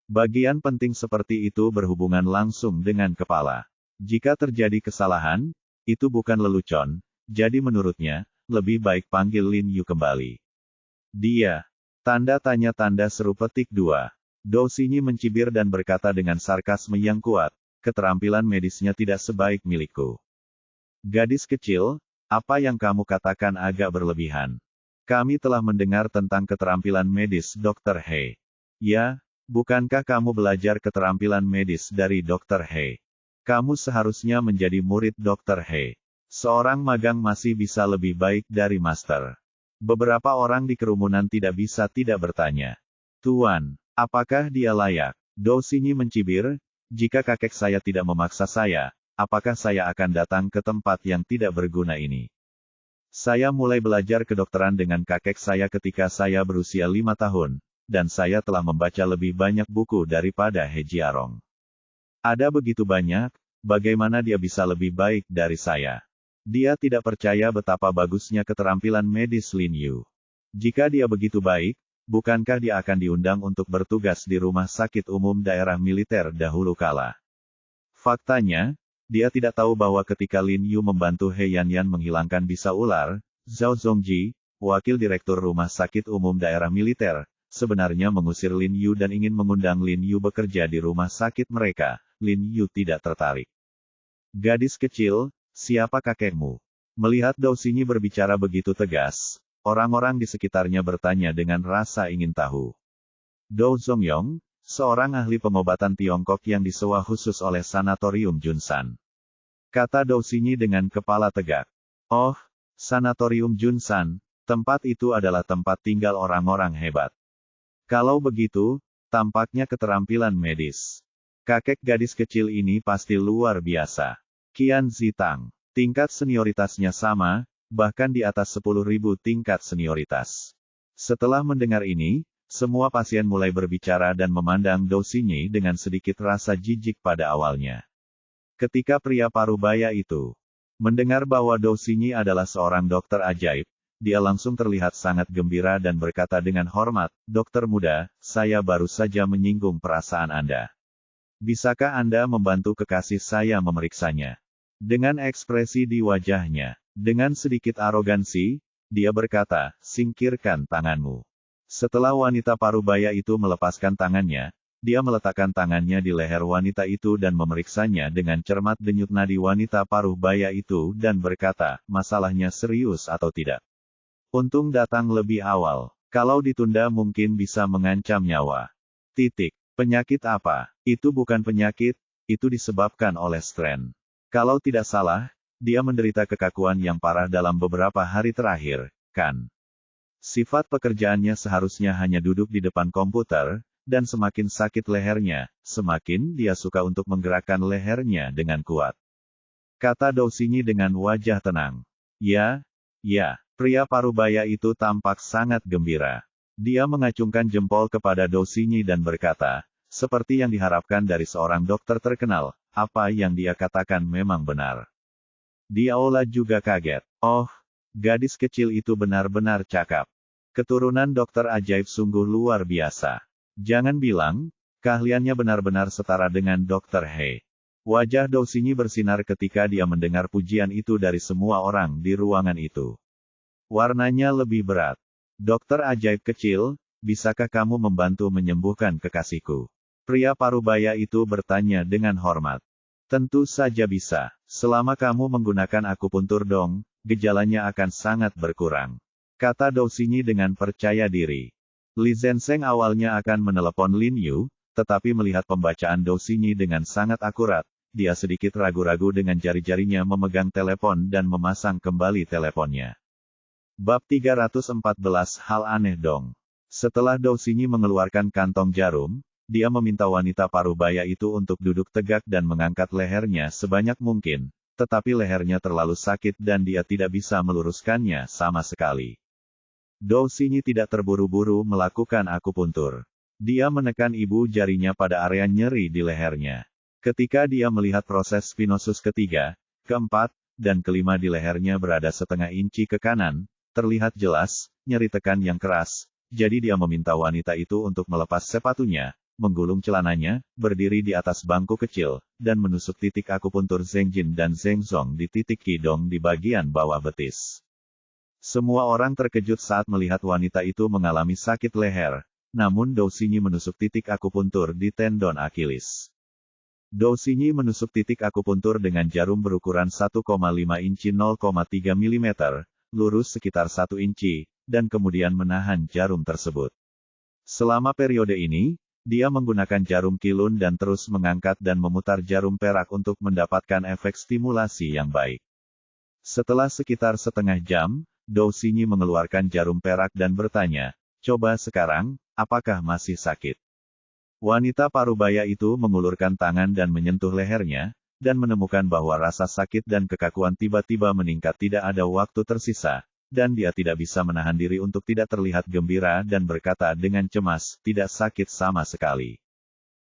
Bagian penting seperti itu berhubungan langsung dengan kepala. Jika terjadi kesalahan, itu bukan lelucon, jadi menurutnya, lebih baik panggil Lin Yu kembali. Dia. Tanda tanya tanda seru petik 2. Dou Xinyi mencibir dan berkata dengan sarkasme yang kuat, "Keterampilan medisnya tidak sebaik milikku." "Gadis kecil, apa yang kamu katakan agak berlebihan. Kami telah mendengar tentang keterampilan medis Dokter He." "Ya, bukankah kamu belajar keterampilan medis dari Dokter He? Kamu seharusnya menjadi murid Dokter He. Seorang magang masih bisa lebih baik dari master." Beberapa orang di kerumunan tidak bisa tidak bertanya, "Tuan, apakah dia layak?" Dou Xinyi mencibir, "Jika kakek saya tidak memaksa saya, apakah saya akan datang ke tempat yang tidak berguna ini? Saya mulai belajar kedokteran dengan kakek saya ketika saya berusia 5 tahun, dan saya telah membaca lebih banyak buku daripada He Jiarong. Ada begitu banyak, bagaimana dia bisa lebih baik dari saya?" Dia tidak percaya betapa bagusnya keterampilan medis Lin Yu. Jika dia begitu baik, bukankah dia akan diundang untuk bertugas di rumah sakit umum daerah militer dahulu kala? Faktanya, dia tidak tahu bahwa ketika Lin Yu membantu He Yanyan menghilangkan bisa ular, Zhao Zongji, wakil direktur rumah sakit umum daerah militer, sebenarnya mengusir Lin Yu dan ingin mengundang Lin Yu bekerja di rumah sakit mereka. Lin Yu tidak tertarik. "Gadis kecil, siapa kakekmu?" Melihat Dou Xinyi berbicara begitu tegas, orang-orang di sekitarnya bertanya dengan rasa ingin tahu. "Dou Zongyong, seorang ahli pengobatan Tiongkok yang disewa khusus oleh Sanatorium Junsan," kata Dou Xinyi dengan kepala tegak. "Oh, Sanatorium Junsan, tempat itu adalah tempat tinggal orang-orang hebat. Kalau begitu, tampaknya keterampilan medis kakek gadis kecil ini pasti luar biasa. Qian Zitang. Tingkat senioritasnya sama, bahkan di atas 10.000 tingkat senioritas. Setelah mendengar ini, semua pasien mulai berbicara dan memandang Dou Xinyi dengan sedikit rasa jijik pada awalnya. Ketika pria parubaya itu mendengar bahwa Dou Xinyi adalah seorang dokter ajaib, dia langsung terlihat sangat gembira dan berkata dengan hormat, "Dokter muda, saya baru saja menyinggung perasaan Anda. Bisakah Anda membantu kekasih saya memeriksanya?" Dengan ekspresi di wajahnya, dengan sedikit arogansi, dia berkata, "Singkirkan tanganmu." Setelah wanita parubaya itu melepaskan tangannya, dia meletakkan tangannya di leher wanita itu dan memeriksanya dengan cermat denyut nadi wanita parubaya itu dan berkata, "Masalahnya serius atau tidak? Untung datang lebih awal. Kalau ditunda mungkin bisa mengancam nyawa." Titik. Penyakit apa? Itu bukan penyakit, itu disebabkan oleh stres. Kalau tidak salah, dia menderita kekakuan yang parah dalam beberapa hari terakhir, kan? Sifat pekerjaannya seharusnya hanya duduk di depan komputer, dan semakin sakit lehernya, semakin dia suka untuk menggerakkan lehernya dengan kuat. Kata Dou Xinyi dengan wajah tenang. Ya, pria parubaya itu tampak sangat gembira. Dia mengacungkan jempol kepada Dou Xinyi dan berkata, seperti yang diharapkan dari seorang dokter terkenal, apa yang dia katakan memang benar. Diaola juga kaget. Oh, gadis kecil itu benar-benar cakap. Keturunan dokter ajaib sungguh luar biasa. Jangan bilang, keahliannya benar-benar setara dengan Dr. He. Wajah Dou Xinyi bersinar ketika dia mendengar pujian itu dari semua orang di ruangan itu. Warnanya lebih berat. "Dokter ajaib kecil, bisakah kamu membantu menyembuhkan kekasihku?" Pria parubaya itu bertanya dengan hormat. "Tentu saja bisa. Selama kamu menggunakan akupuntur dong, gejalanya akan sangat berkurang," kata Dou Xinyi dengan percaya diri. Li Zhensheng awalnya akan menelepon Lin Yu, tetapi melihat pembacaan Dou Xinyi dengan sangat akurat, dia sedikit ragu-ragu dengan jari-jarinya memegang telepon dan memasang kembali teleponnya. Bab 314 Hal aneh dong. Setelah Dou Xinyi mengeluarkan kantong jarum, dia meminta wanita parubaya itu untuk duduk tegak dan mengangkat lehernya sebanyak mungkin, tetapi lehernya terlalu sakit dan dia tidak bisa meluruskannya sama sekali. Dou Xinyi tidak terburu-buru melakukan akupuntur. Dia menekan ibu jarinya pada area nyeri di lehernya. Ketika dia melihat proses spinosus ketiga, keempat, dan kelima di lehernya berada setengah inci ke kanan, terlihat jelas, nyeri tekan yang keras, jadi dia meminta wanita itu untuk melepas sepatunya, menggulung celananya, berdiri di atas bangku kecil, dan menusuk titik akupuntur Zhengjin dan Zhengzong di titik Qidong di bagian bawah betis. Semua orang terkejut saat melihat wanita itu mengalami sakit leher, namun Dou Xinyi menusuk titik akupuntur di tendon Akilis. Dou Xinyi menusuk titik akupuntur dengan jarum berukuran 1,5 inci 0,3 mm, lurus sekitar 1 inci, dan kemudian menahan jarum tersebut. Selama periode ini, dia menggunakan jarum kilun dan terus mengangkat dan memutar jarum perak untuk mendapatkan efek stimulasi yang baik. Setelah sekitar setengah jam, Dou Xinyi mengeluarkan jarum perak dan bertanya, "Coba sekarang, apakah masih sakit?" Wanita parubaya itu mengulurkan tangan dan menyentuh lehernya, dan menemukan bahwa rasa sakit dan kekakuan tiba-tiba meningkat tidak ada waktu tersisa, dan dia tidak bisa menahan diri untuk tidak terlihat gembira dan berkata dengan cemas, "Tidak sakit sama sekali."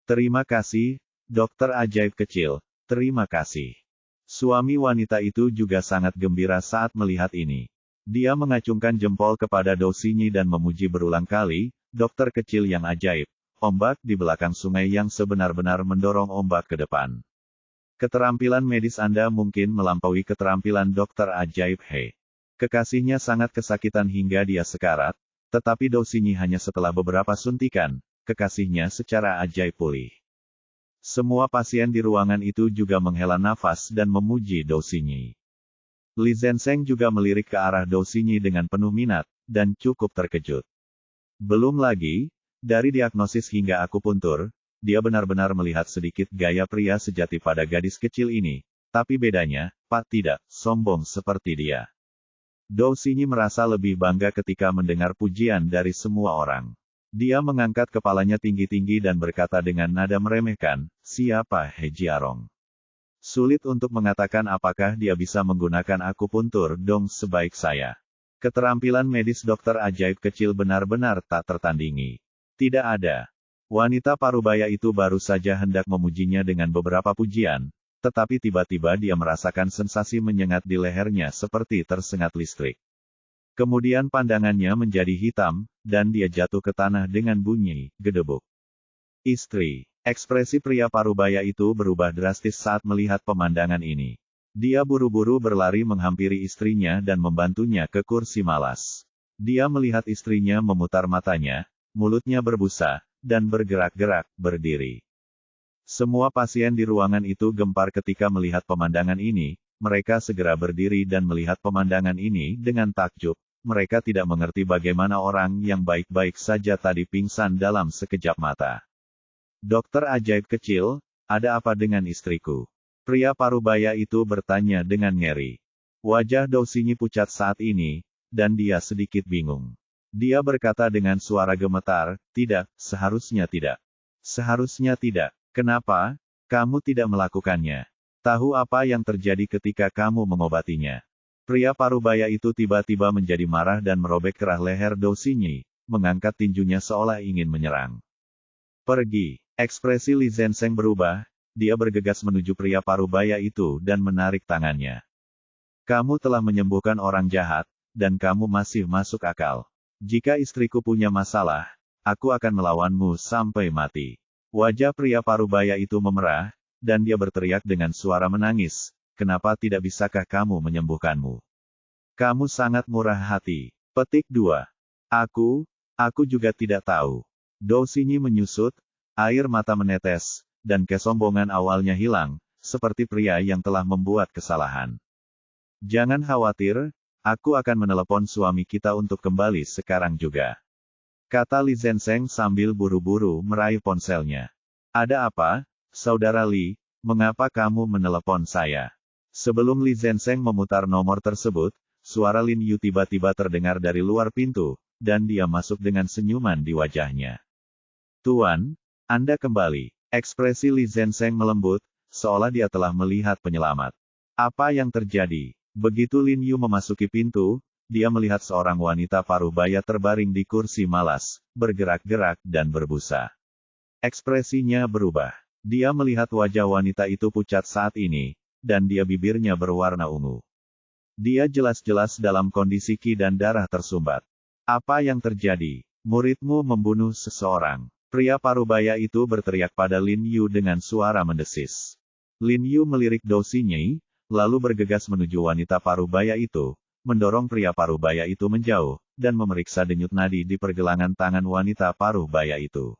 "Terima kasih, dokter ajaib kecil, terima kasih." Suami wanita itu juga sangat gembira saat melihat ini. Dia mengacungkan jempol kepada Dou Xinyi dan memuji berulang kali, "Dokter kecil yang ajaib, ombak di belakang sungai yang sebenar-benar mendorong ombak ke depan. Keterampilan medis Anda mungkin melampaui keterampilan dokter ajaib He." Kekasihnya sangat kesakitan hingga dia sekarat, tetapi Dou Xinyi hanya setelah beberapa suntikan, kekasihnya secara ajaib pulih. Semua pasien di ruangan itu juga menghela nafas dan memuji Dou Xinyi. Li Zhensheng juga melirik ke arah Dou Xinyi dengan penuh minat, dan cukup terkejut. Belum lagi, dari diagnosis hingga akupuntur, dia benar-benar melihat sedikit gaya pria sejati pada gadis kecil ini, tapi bedanya, Pak tidak sombong seperti dia. Dou Xinyi merasa lebih bangga ketika mendengar pujian dari semua orang. Dia mengangkat kepalanya tinggi-tinggi dan berkata dengan nada meremehkan, "Siapa He Jiarong?" Sulit untuk mengatakan apakah dia bisa menggunakan akupuntur dong sebaik saya. Keterampilan medis dokter ajaib kecil benar-benar tak tertandingi. Tidak ada. Wanita parubaya itu baru saja hendak memujinya dengan beberapa pujian, tetapi tiba-tiba dia merasakan sensasi menyengat di lehernya seperti tersengat listrik. Kemudian pandangannya menjadi hitam, dan dia jatuh ke tanah dengan bunyi gedebuk. Istri. Ekspresi pria parubaya itu berubah drastis saat melihat pemandangan ini. Dia buru-buru berlari menghampiri istrinya dan membantunya ke kursi malas. Dia melihat istrinya memutar matanya, mulutnya berbusa, dan bergerak-gerak, berdiri. Semua pasien di ruangan itu gempar ketika melihat pemandangan ini, mereka segera berdiri dan melihat pemandangan ini dengan takjub. Mereka tidak mengerti bagaimana orang yang baik-baik saja tadi pingsan dalam sekejap mata. Dokter ajaib kecil, ada apa dengan istriku? Pria parubaya itu bertanya dengan ngeri. Wajah Dou Xinyi pucat saat ini, dan dia sedikit bingung. Dia berkata dengan suara gemetar, "Tidak, seharusnya tidak. Seharusnya tidak. Kenapa? Kamu tidak melakukannya. Tahu apa yang terjadi ketika kamu mengobatinya?" Pria parubaya itu tiba-tiba menjadi marah dan merobek kerah leher Dou Xinyi, mengangkat tinjunya seolah ingin menyerang. "Pergi." Ekspresi Li Zenseng berubah. Dia bergegas menuju pria parubaya itu dan menarik tangannya. "Kamu telah menyembuhkan orang jahat, dan kamu masih masuk akal. Jika istriku punya masalah, aku akan melawanmu sampai mati." Wajah pria parubaya itu memerah, dan dia berteriak dengan suara menangis, "Kenapa tidak bisakah kamu menyembuhkanmu? Kamu sangat murah hati." Petik 2. Aku juga tidak tahu. Dou Xinyi menyusut, air mata menetes, dan kesombongan awalnya hilang, seperti pria yang telah membuat kesalahan. "Jangan khawatir, aku akan menelepon suami kita untuk kembali sekarang juga," kata Li Zenseng sambil buru-buru meraih ponselnya. "Ada apa, Saudara Li, mengapa kamu menelepon saya?" Sebelum Li Zenseng memutar nomor tersebut, suara Lin Yu tiba-tiba terdengar dari luar pintu, dan dia masuk dengan senyuman di wajahnya. "Tuan, Anda kembali." Ekspresi Li Zenseng melembut, seolah dia telah melihat penyelamat. "Apa yang terjadi?" Begitu Lin Yu memasuki pintu, dia melihat seorang wanita parubaya terbaring di kursi malas, bergerak-gerak dan berbusa. Ekspresinya berubah. Dia melihat wajah wanita itu pucat saat ini, dan dia bibirnya berwarna ungu. Dia jelas-jelas dalam kondisi ki dan darah tersumbat. "Apa yang terjadi? Muridmu membunuh seseorang." Pria parubaya itu berteriak pada Lin Yu dengan suara mendesis. Lin Yu melirik Dou Xinyi, lalu bergegas menuju wanita parubaya itu, mendorong pria parubaya itu menjauh, dan memeriksa denyut nadi di pergelangan tangan wanita parubaya itu.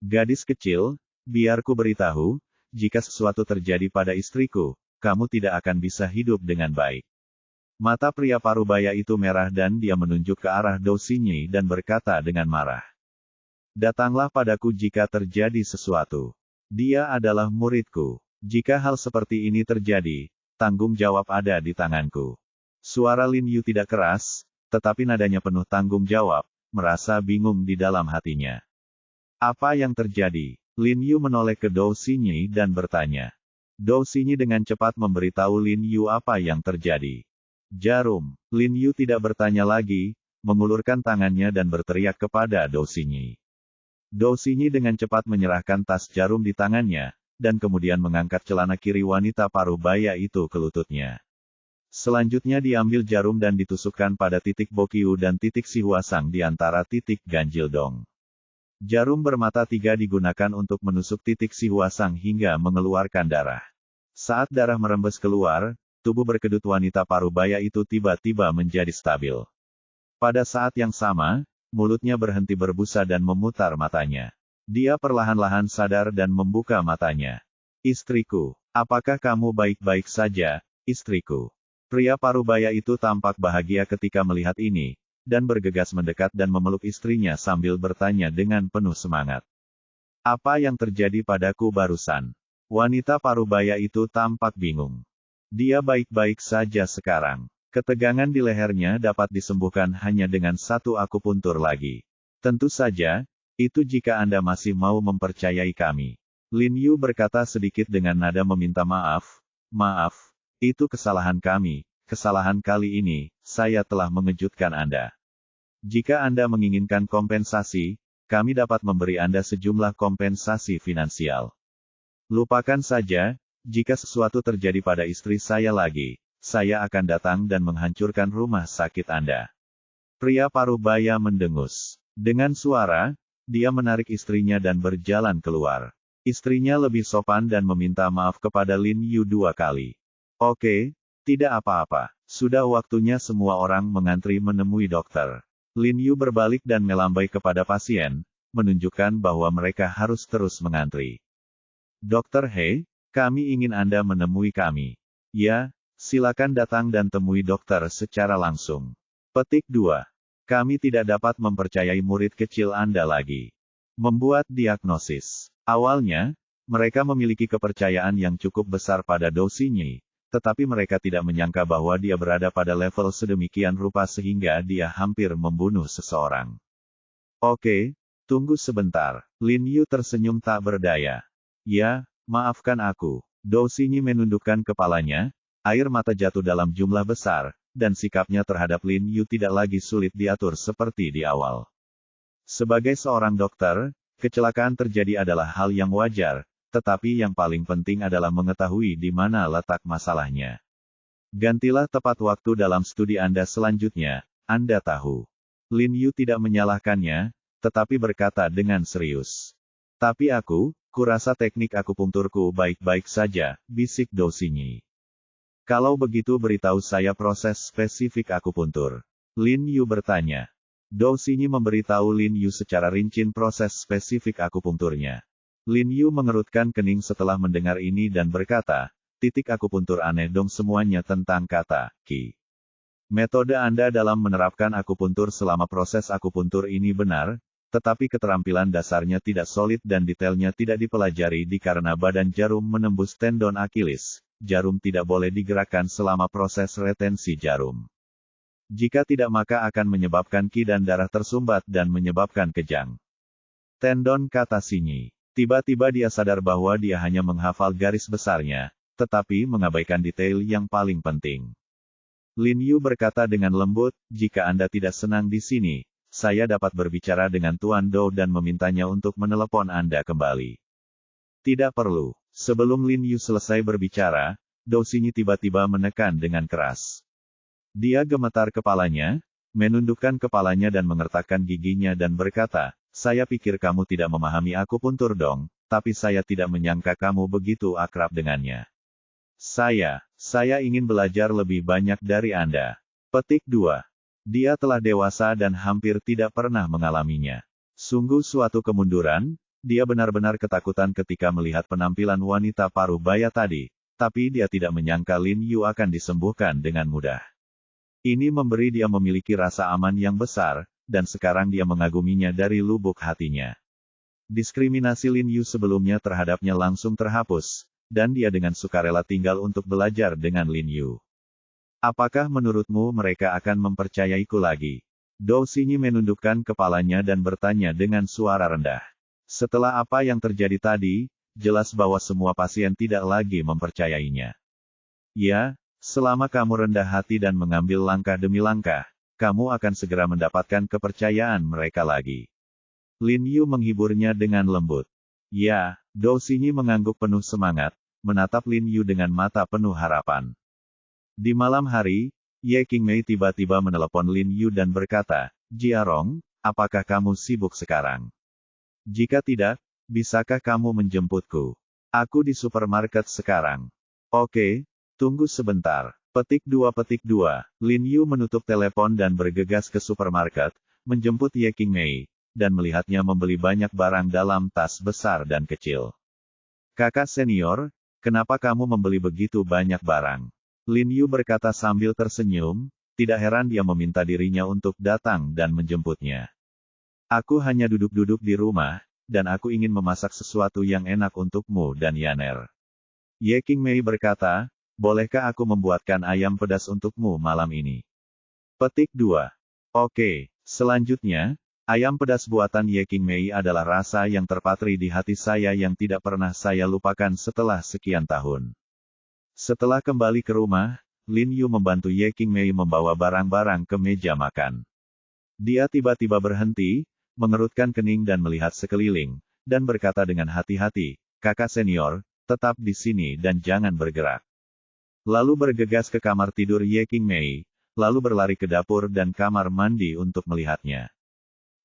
"Gadis kecil, biar ku beritahu, jika sesuatu terjadi pada istriku, kamu tidak akan bisa hidup dengan baik." Mata pria parubaya itu merah dan dia menunjuk ke arah Dou Xinyi dan berkata dengan marah. "Datanglah padaku jika terjadi sesuatu. Dia adalah muridku. Jika hal seperti ini terjadi, tanggung jawab ada di tanganku." Suara Lin Yu tidak keras, tetapi nadanya penuh tanggung jawab, merasa bingung di dalam hatinya. "Apa yang terjadi?" Lin Yu menoleh ke Dou Xinyi dan bertanya. Dou Xinyi dengan cepat memberitahu Lin Yu apa yang terjadi. "Jarum." Lin Yu tidak bertanya lagi, mengulurkan tangannya dan berteriak kepada Dou Xinyi. Dou Xinyi dengan cepat menyerahkan tas jarum di tangannya, dan kemudian mengangkat celana kiri wanita parubaya itu ke lututnya. Selanjutnya diambil jarum dan ditusukkan pada titik Bokiu dan titik Si Huasang di antara titik ganjil dong. Jarum bermata 3 digunakan untuk menusuk titik Si Huasang hingga mengeluarkan darah. Saat darah merembes keluar, tubuh berkedut wanita parubaya itu tiba-tiba menjadi stabil. Pada saat yang sama, mulutnya berhenti berbusa dan memutar matanya. Dia perlahan-lahan sadar dan membuka matanya. "Istriku, apakah kamu baik-baik saja, istriku?" Pria parubaya itu tampak bahagia ketika melihat ini, dan bergegas mendekat dan memeluk istrinya sambil bertanya dengan penuh semangat. "Apa yang terjadi padaku barusan?" Wanita parubaya itu tampak bingung. Dia baik-baik saja sekarang. Ketegangan di lehernya dapat disembuhkan hanya dengan satu akupuntur lagi. Tentu saja, itu jika Anda masih mau mempercayai kami. Lin Yu berkata sedikit dengan nada meminta maaf. Maaf, itu kesalahan kami. Kesalahan kali ini, saya telah mengejutkan Anda. Jika Anda menginginkan kompensasi, kami dapat memberi Anda sejumlah kompensasi finansial. Lupakan saja, jika sesuatu terjadi pada istri saya lagi, saya akan datang dan menghancurkan rumah sakit Anda. Pria parubaya mendengus. Dengan suara, dia menarik istrinya dan berjalan keluar. Istrinya lebih sopan dan meminta maaf kepada Lin Yu 2 kali. Oke, tidak apa-apa. Sudah waktunya semua orang mengantri menemui dokter. Lin Yu berbalik dan melambai kepada pasien, menunjukkan bahwa mereka harus terus mengantri. Dokter He, kami ingin Anda menemui kami. Ya, silakan datang dan temui dokter secara langsung. Petik 2. Kami tidak dapat mempercayai murid kecil Anda lagi. Membuat diagnosis. Awalnya, mereka memiliki kepercayaan yang cukup besar pada Dou Xinyi, tetapi mereka tidak menyangka bahwa dia berada pada level sedemikian rupa sehingga dia hampir membunuh seseorang. Oke, tunggu sebentar. Lin Yu tersenyum tak berdaya. Ya, maafkan aku. Dou Xinyi menundukkan kepalanya, air mata jatuh dalam jumlah besar, dan sikapnya terhadap Lin Yu tidak lagi sulit diatur seperti di awal. Sebagai seorang dokter, kecelakaan terjadi adalah hal yang wajar, tetapi yang paling penting adalah mengetahui di mana letak masalahnya. Gantilah tepat waktu dalam studi Anda selanjutnya, Anda tahu. Lin Yu tidak menyalahkannya, tetapi berkata dengan serius. Tapi kurasa teknik akupunkturku baik-baik saja, bisik Dou Xinyi. Kalau begitu beritahu saya proses spesifik akupuntur. Lin Yu bertanya. Dou Xinyi memberitahu Lin Yu secara rinci proses spesifik akupunkturnya. Lin Yu mengerutkan kening setelah mendengar ini dan berkata, titik akupuntur aneh dong semuanya tentang kata, Qi. Metode Anda dalam menerapkan akupuntur selama proses akupuntur ini benar, tetapi keterampilan dasarnya tidak solid dan detailnya tidak dipelajari dikarenakan badan jarum menembus tendon Akilis. Jarum tidak boleh digerakkan selama proses retensi jarum. Jika tidak maka akan menyebabkan Qi dan darah tersumbat dan menyebabkan kejang. Tendon, kata Xinyi. Tiba-tiba dia sadar bahwa dia hanya menghafal garis besarnya, tetapi mengabaikan detail yang paling penting. Lin Yu berkata dengan lembut, jika Anda tidak senang di sini, saya dapat berbicara dengan Tuan Dou dan memintanya untuk menelepon Anda kembali. Tidak perlu. Sebelum Lin Yu selesai berbicara, Dou Xinyi tiba-tiba menekan dengan keras. Dia gemetar kepalanya, menundukkan kepalanya dan mengertakkan giginya dan berkata, saya pikir kamu tidak memahami akupuntur dong, tapi saya tidak menyangka kamu begitu akrab dengannya. Saya ingin belajar lebih banyak dari Anda. Petik 2. Dia telah dewasa dan hampir tidak pernah mengalaminya. Sungguh suatu kemunduran. Dia benar-benar ketakutan ketika melihat penampilan wanita parubaya tadi, tapi dia tidak menyangka Lin Yu akan disembuhkan dengan mudah. Ini memberi dia memiliki rasa aman yang besar, dan sekarang dia mengaguminya dari lubuk hatinya. Diskriminasi Lin Yu sebelumnya terhadapnya langsung terhapus, dan dia dengan sukarela tinggal untuk belajar dengan Lin Yu. Apakah menurutmu mereka akan mempercayaiku lagi? Dou Xinyi menundukkan kepalanya dan bertanya dengan suara rendah. Setelah apa yang terjadi tadi, jelas bahwa semua pasien tidak lagi mempercayainya. Ya, selama kamu rendah hati dan mengambil langkah demi langkah, kamu akan segera mendapatkan kepercayaan mereka lagi. Lin Yu menghiburnya dengan lembut. Ya, Dou Xinyi mengangguk penuh semangat, menatap Lin Yu dengan mata penuh harapan. Di malam hari, Ye Qingmei tiba-tiba menelepon Lin Yu dan berkata, Jiarong, apakah kamu sibuk sekarang? Jika tidak, bisakah kamu menjemputku? Aku di supermarket sekarang. Oke, tunggu sebentar. Petik 2. Lin Yu menutup telepon dan bergegas ke supermarket, menjemput Ye Qingmei, dan melihatnya membeli banyak barang dalam tas besar dan kecil. Kakak senior, kenapa kamu membeli begitu banyak barang? Lin Yu berkata sambil tersenyum, tidak heran dia meminta dirinya untuk datang dan menjemputnya. Aku hanya duduk-duduk di rumah, dan aku ingin memasak sesuatu yang enak untukmu dan Yaner. Ye Qingmei berkata, bolehkah aku membuatkan ayam pedas untukmu malam ini? Petik 2. Oke, selanjutnya, Ayam pedas buatan Ye Qingmei adalah rasa yang terpatri di hati saya yang tidak pernah saya lupakan setelah sekian tahun. Setelah kembali ke rumah, Lin Yu membantu Ye Qingmei membawa barang-barang ke meja makan. Dia tiba-tiba berhenti, mengerutkan kening dan melihat sekeliling, dan berkata dengan hati-hati, "Kakak senior, tetap di sini dan jangan bergerak." Lalu bergegas ke kamar tidur Ye Qingmei, lalu berlari ke dapur dan kamar mandi untuk melihatnya.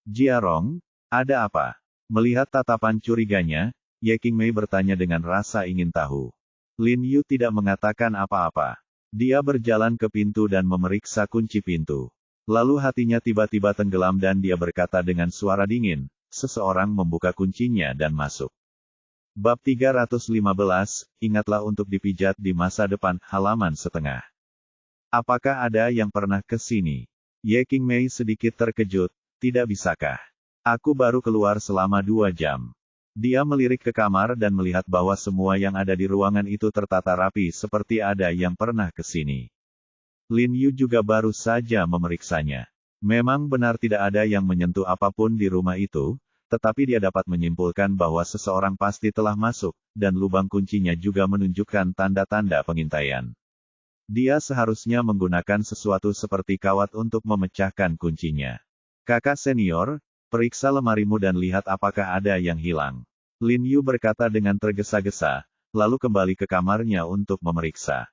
"Jiarong, ada apa?" Melihat tatapan curiganya, Ye Qingmei bertanya dengan rasa ingin tahu. Lin Yu tidak mengatakan apa-apa. Dia berjalan ke pintu dan memeriksa kunci pintu. Lalu hatinya tiba-tiba tenggelam dan dia berkata dengan suara dingin, "Seseorang membuka kuncinya dan masuk." Bab 315, ingatlah untuk dipijat di masa depan, halaman setengah. Apakah ada yang pernah ke sini? Ye Qingmei sedikit terkejut, "Tidak bisakah? Aku baru keluar selama 2 jam. Dia melirik ke kamar dan melihat bahwa semua yang ada di ruangan itu tertata rapi seperti ada yang pernah ke sini. Lin Yu juga baru saja memeriksanya. Memang benar tidak ada yang menyentuh apapun di rumah itu, tetapi dia dapat menyimpulkan bahwa seseorang pasti telah masuk, dan lubang kuncinya juga menunjukkan tanda-tanda pengintaian. Dia seharusnya menggunakan sesuatu seperti kawat untuk memecahkan kuncinya. "Kakak senior, periksa lemarimu dan lihat apakah ada yang hilang." Lin Yu berkata dengan tergesa-gesa, lalu kembali ke kamarnya untuk memeriksa.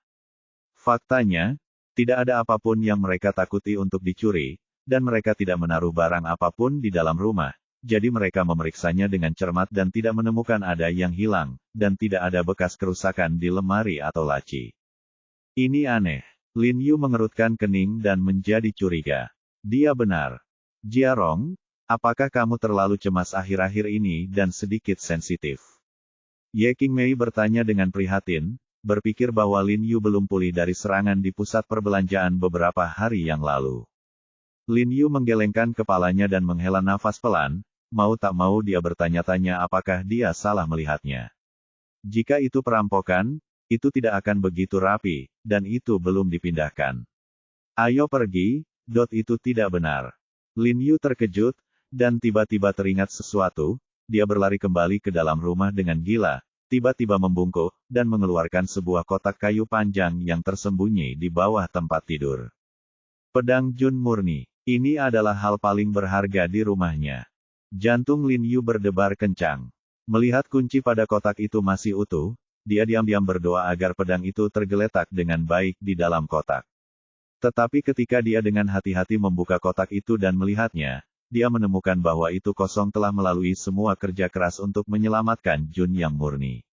Faktanya, tidak ada apapun yang mereka takuti untuk dicuri, dan mereka tidak menaruh barang apapun di dalam rumah, jadi mereka memeriksanya dengan cermat dan tidak menemukan ada yang hilang, dan tidak ada bekas kerusakan di lemari atau laci. Ini aneh. Lin Yu mengerutkan kening dan menjadi curiga. Dia benar. "Jiarong, apakah kamu terlalu cemas akhir-akhir ini dan sedikit sensitif?" Ye Qingmei bertanya dengan prihatin, berpikir bahwa Lin Yu belum pulih dari serangan di pusat perbelanjaan beberapa hari yang lalu. Lin Yu menggelengkan kepalanya dan menghela nafas pelan, mau tak mau dia bertanya-tanya apakah dia salah melihatnya. Jika itu perampokan, itu tidak akan begitu rapi, dan itu belum dipindahkan. "Ayo pergi, itu tidak benar." Lin Yu terkejut, dan tiba-tiba teringat sesuatu, dia berlari kembali ke dalam rumah dengan gila, tiba-tiba membungkuk, dan mengeluarkan sebuah kotak kayu panjang yang tersembunyi di bawah tempat tidur. Pedang Jun murni. Ini adalah hal paling berharga di rumahnya. Jantung Lin Yu berdebar kencang. Melihat kunci pada kotak itu masih utuh, dia diam-diam berdoa agar pedang itu tergeletak dengan baik di dalam kotak. Tetapi ketika dia dengan hati-hati membuka kotak itu dan melihatnya, dia menemukan bahwa itu kosong telah melalui semua kerja keras untuk menyelamatkan Jun yang murni.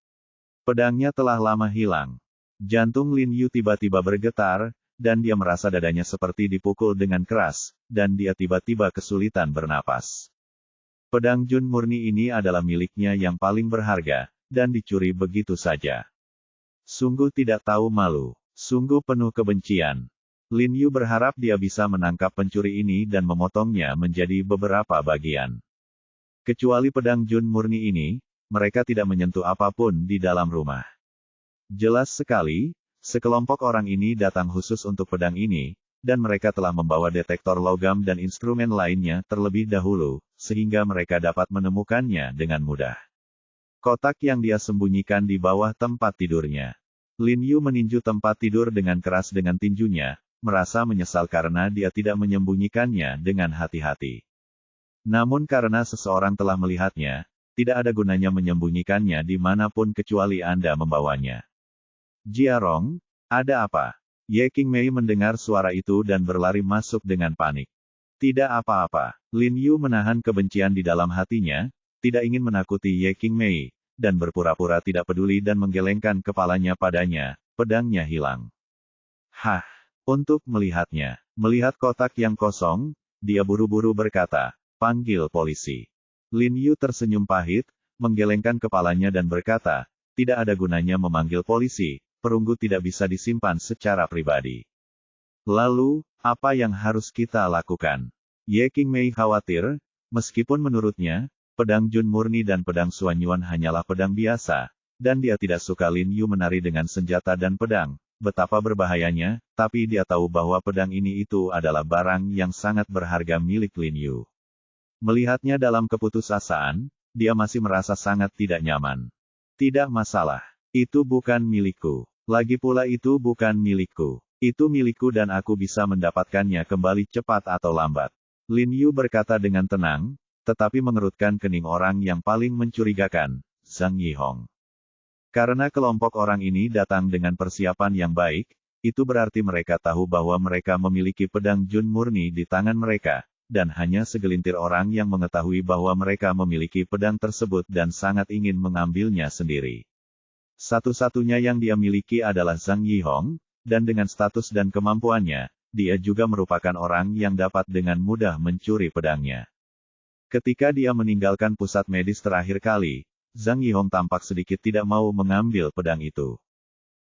Pedangnya telah lama hilang. Jantung Lin Yu tiba-tiba bergetar, dan dia merasa dadanya seperti dipukul dengan keras, dan dia tiba-tiba kesulitan bernapas. Pedang Jun murni ini adalah miliknya yang paling berharga, dan dicuri begitu saja. Sungguh tidak tahu malu. Sungguh penuh kebencian. Lin Yu berharap dia bisa menangkap pencuri ini dan memotongnya menjadi beberapa bagian. Kecuali pedang Jun murni ini, mereka tidak menyentuh apapun di dalam rumah. Jelas sekali, sekelompok orang ini datang khusus untuk pedang ini, dan mereka telah membawa detektor logam dan instrumen lainnya terlebih dahulu, sehingga mereka dapat menemukannya dengan mudah. Kotak yang dia sembunyikan di bawah tempat tidurnya. Lin Yu meninju tempat tidur dengan keras dengan tinjunya, merasa menyesal karena dia tidak menyembunyikannya dengan hati-hati. Namun karena seseorang telah melihatnya, tidak ada gunanya menyembunyikannya dimanapun kecuali Anda membawanya. "Jiarong, ada apa?" Ye Qingmei mendengar suara itu dan berlari masuk dengan panik. "Tidak apa-apa." Lin Yu menahan kebencian di dalam hatinya, tidak ingin menakuti Ye Qingmei, dan berpura-pura tidak peduli dan menggelengkan kepalanya padanya, pedangnya hilang. "Hah!" Untuk melihatnya. Melihat kotak yang kosong, dia buru-buru berkata, "Panggil polisi." Lin Yu tersenyum pahit, menggelengkan kepalanya dan berkata, "Tidak ada gunanya memanggil polisi, perunggu tidak bisa disimpan secara pribadi." Lalu, apa yang harus kita lakukan? Ye Qingmei khawatir, meskipun menurutnya, pedang Jun murni dan pedang Xuan Yuan hanyalah pedang biasa, dan dia tidak suka Lin Yu menari dengan senjata dan pedang, betapa berbahayanya, tapi dia tahu bahwa pedang ini itu adalah barang yang sangat berharga milik Lin Yu. Melihatnya dalam keputusasaan, dia masih merasa sangat tidak nyaman. Tidak masalah. Itu bukan milikku. Lagi pula itu bukan milikku. Itu milikku dan aku bisa mendapatkannya kembali cepat atau lambat. Lin Yu berkata dengan tenang, tetapi mengerutkan kening orang yang paling mencurigakan, Zhang Yihong. Karena kelompok orang ini datang dengan persiapan yang baik, itu berarti mereka tahu bahwa mereka memiliki pedang Jun murni di tangan mereka, dan hanya segelintir orang yang mengetahui bahwa mereka memiliki pedang tersebut dan sangat ingin mengambilnya sendiri. Satu-satunya yang dia miliki adalah Zhang Yihong, dan dengan status dan kemampuannya, dia juga merupakan orang yang dapat dengan mudah mencuri pedangnya. Ketika dia meninggalkan pusat medis terakhir kali, Zhang Yihong tampak sedikit tidak mau mengambil pedang itu.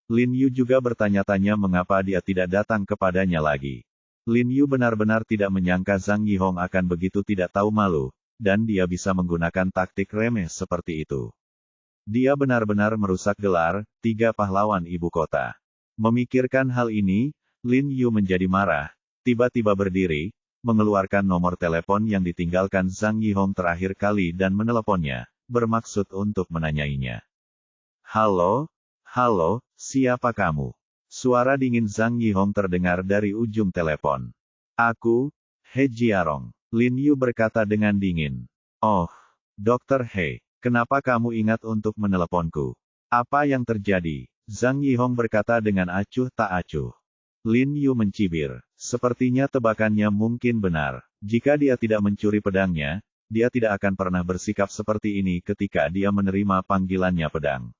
Lin Yu juga bertanya-tanya mengapa dia tidak datang kepadanya lagi. Lin Yu benar-benar tidak menyangka Zhang Yihong akan begitu tidak tahu malu, dan dia bisa menggunakan taktik remeh seperti itu. Dia benar-benar merusak gelar 3 pahlawan ibu kota. Memikirkan hal ini, Lin Yu menjadi marah, tiba-tiba berdiri, mengeluarkan nomor telepon yang ditinggalkan Zhang Yihong terakhir kali dan meneleponnya, bermaksud untuk menanyainya. Halo, siapa kamu? Suara dingin Zhang Yihong terdengar dari ujung telepon. Aku, He Jiarong. Lin Yu berkata dengan dingin. Oh, Dr. He, kenapa kamu ingat untuk meneleponku? Apa yang terjadi? Zhang Yihong berkata dengan acuh tak acuh. Lin Yu mencibir. Sepertinya tebakannya mungkin benar. Jika dia tidak mencuri pedangnya, dia tidak akan pernah bersikap seperti ini ketika dia menerima panggilannya pedang.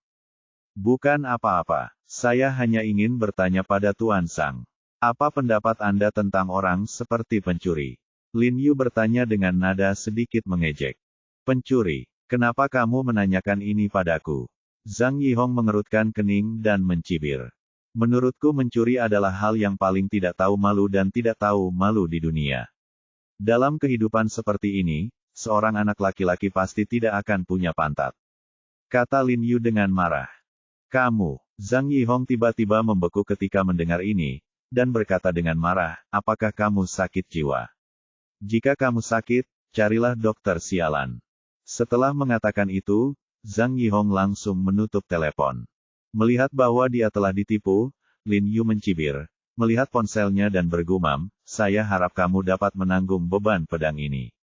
Bukan apa-apa, saya hanya ingin bertanya pada Tuan Sang. Apa pendapat Anda tentang orang seperti pencuri? Lin Yu bertanya dengan nada sedikit mengejek. Pencuri, kenapa kamu menanyakan ini padaku? Zhang Yihong mengerutkan kening dan mencibir. Menurutku mencuri adalah hal yang paling tidak tahu malu dan tidak tahu malu di dunia. Dalam kehidupan seperti ini, seorang anak laki-laki pasti tidak akan punya pantat. Kata Lin Yu dengan marah. Kamu, Zhang Yihong tiba-tiba membeku ketika mendengar ini, dan berkata dengan marah, apakah kamu sakit jiwa? Jika kamu sakit, carilah dokter sialan. Setelah mengatakan itu, Zhang Yihong langsung menutup telepon. Melihat bahwa dia telah ditipu, Lin Yu mencibir, melihat ponselnya dan bergumam, saya harap kamu dapat menanggung beban pedang ini.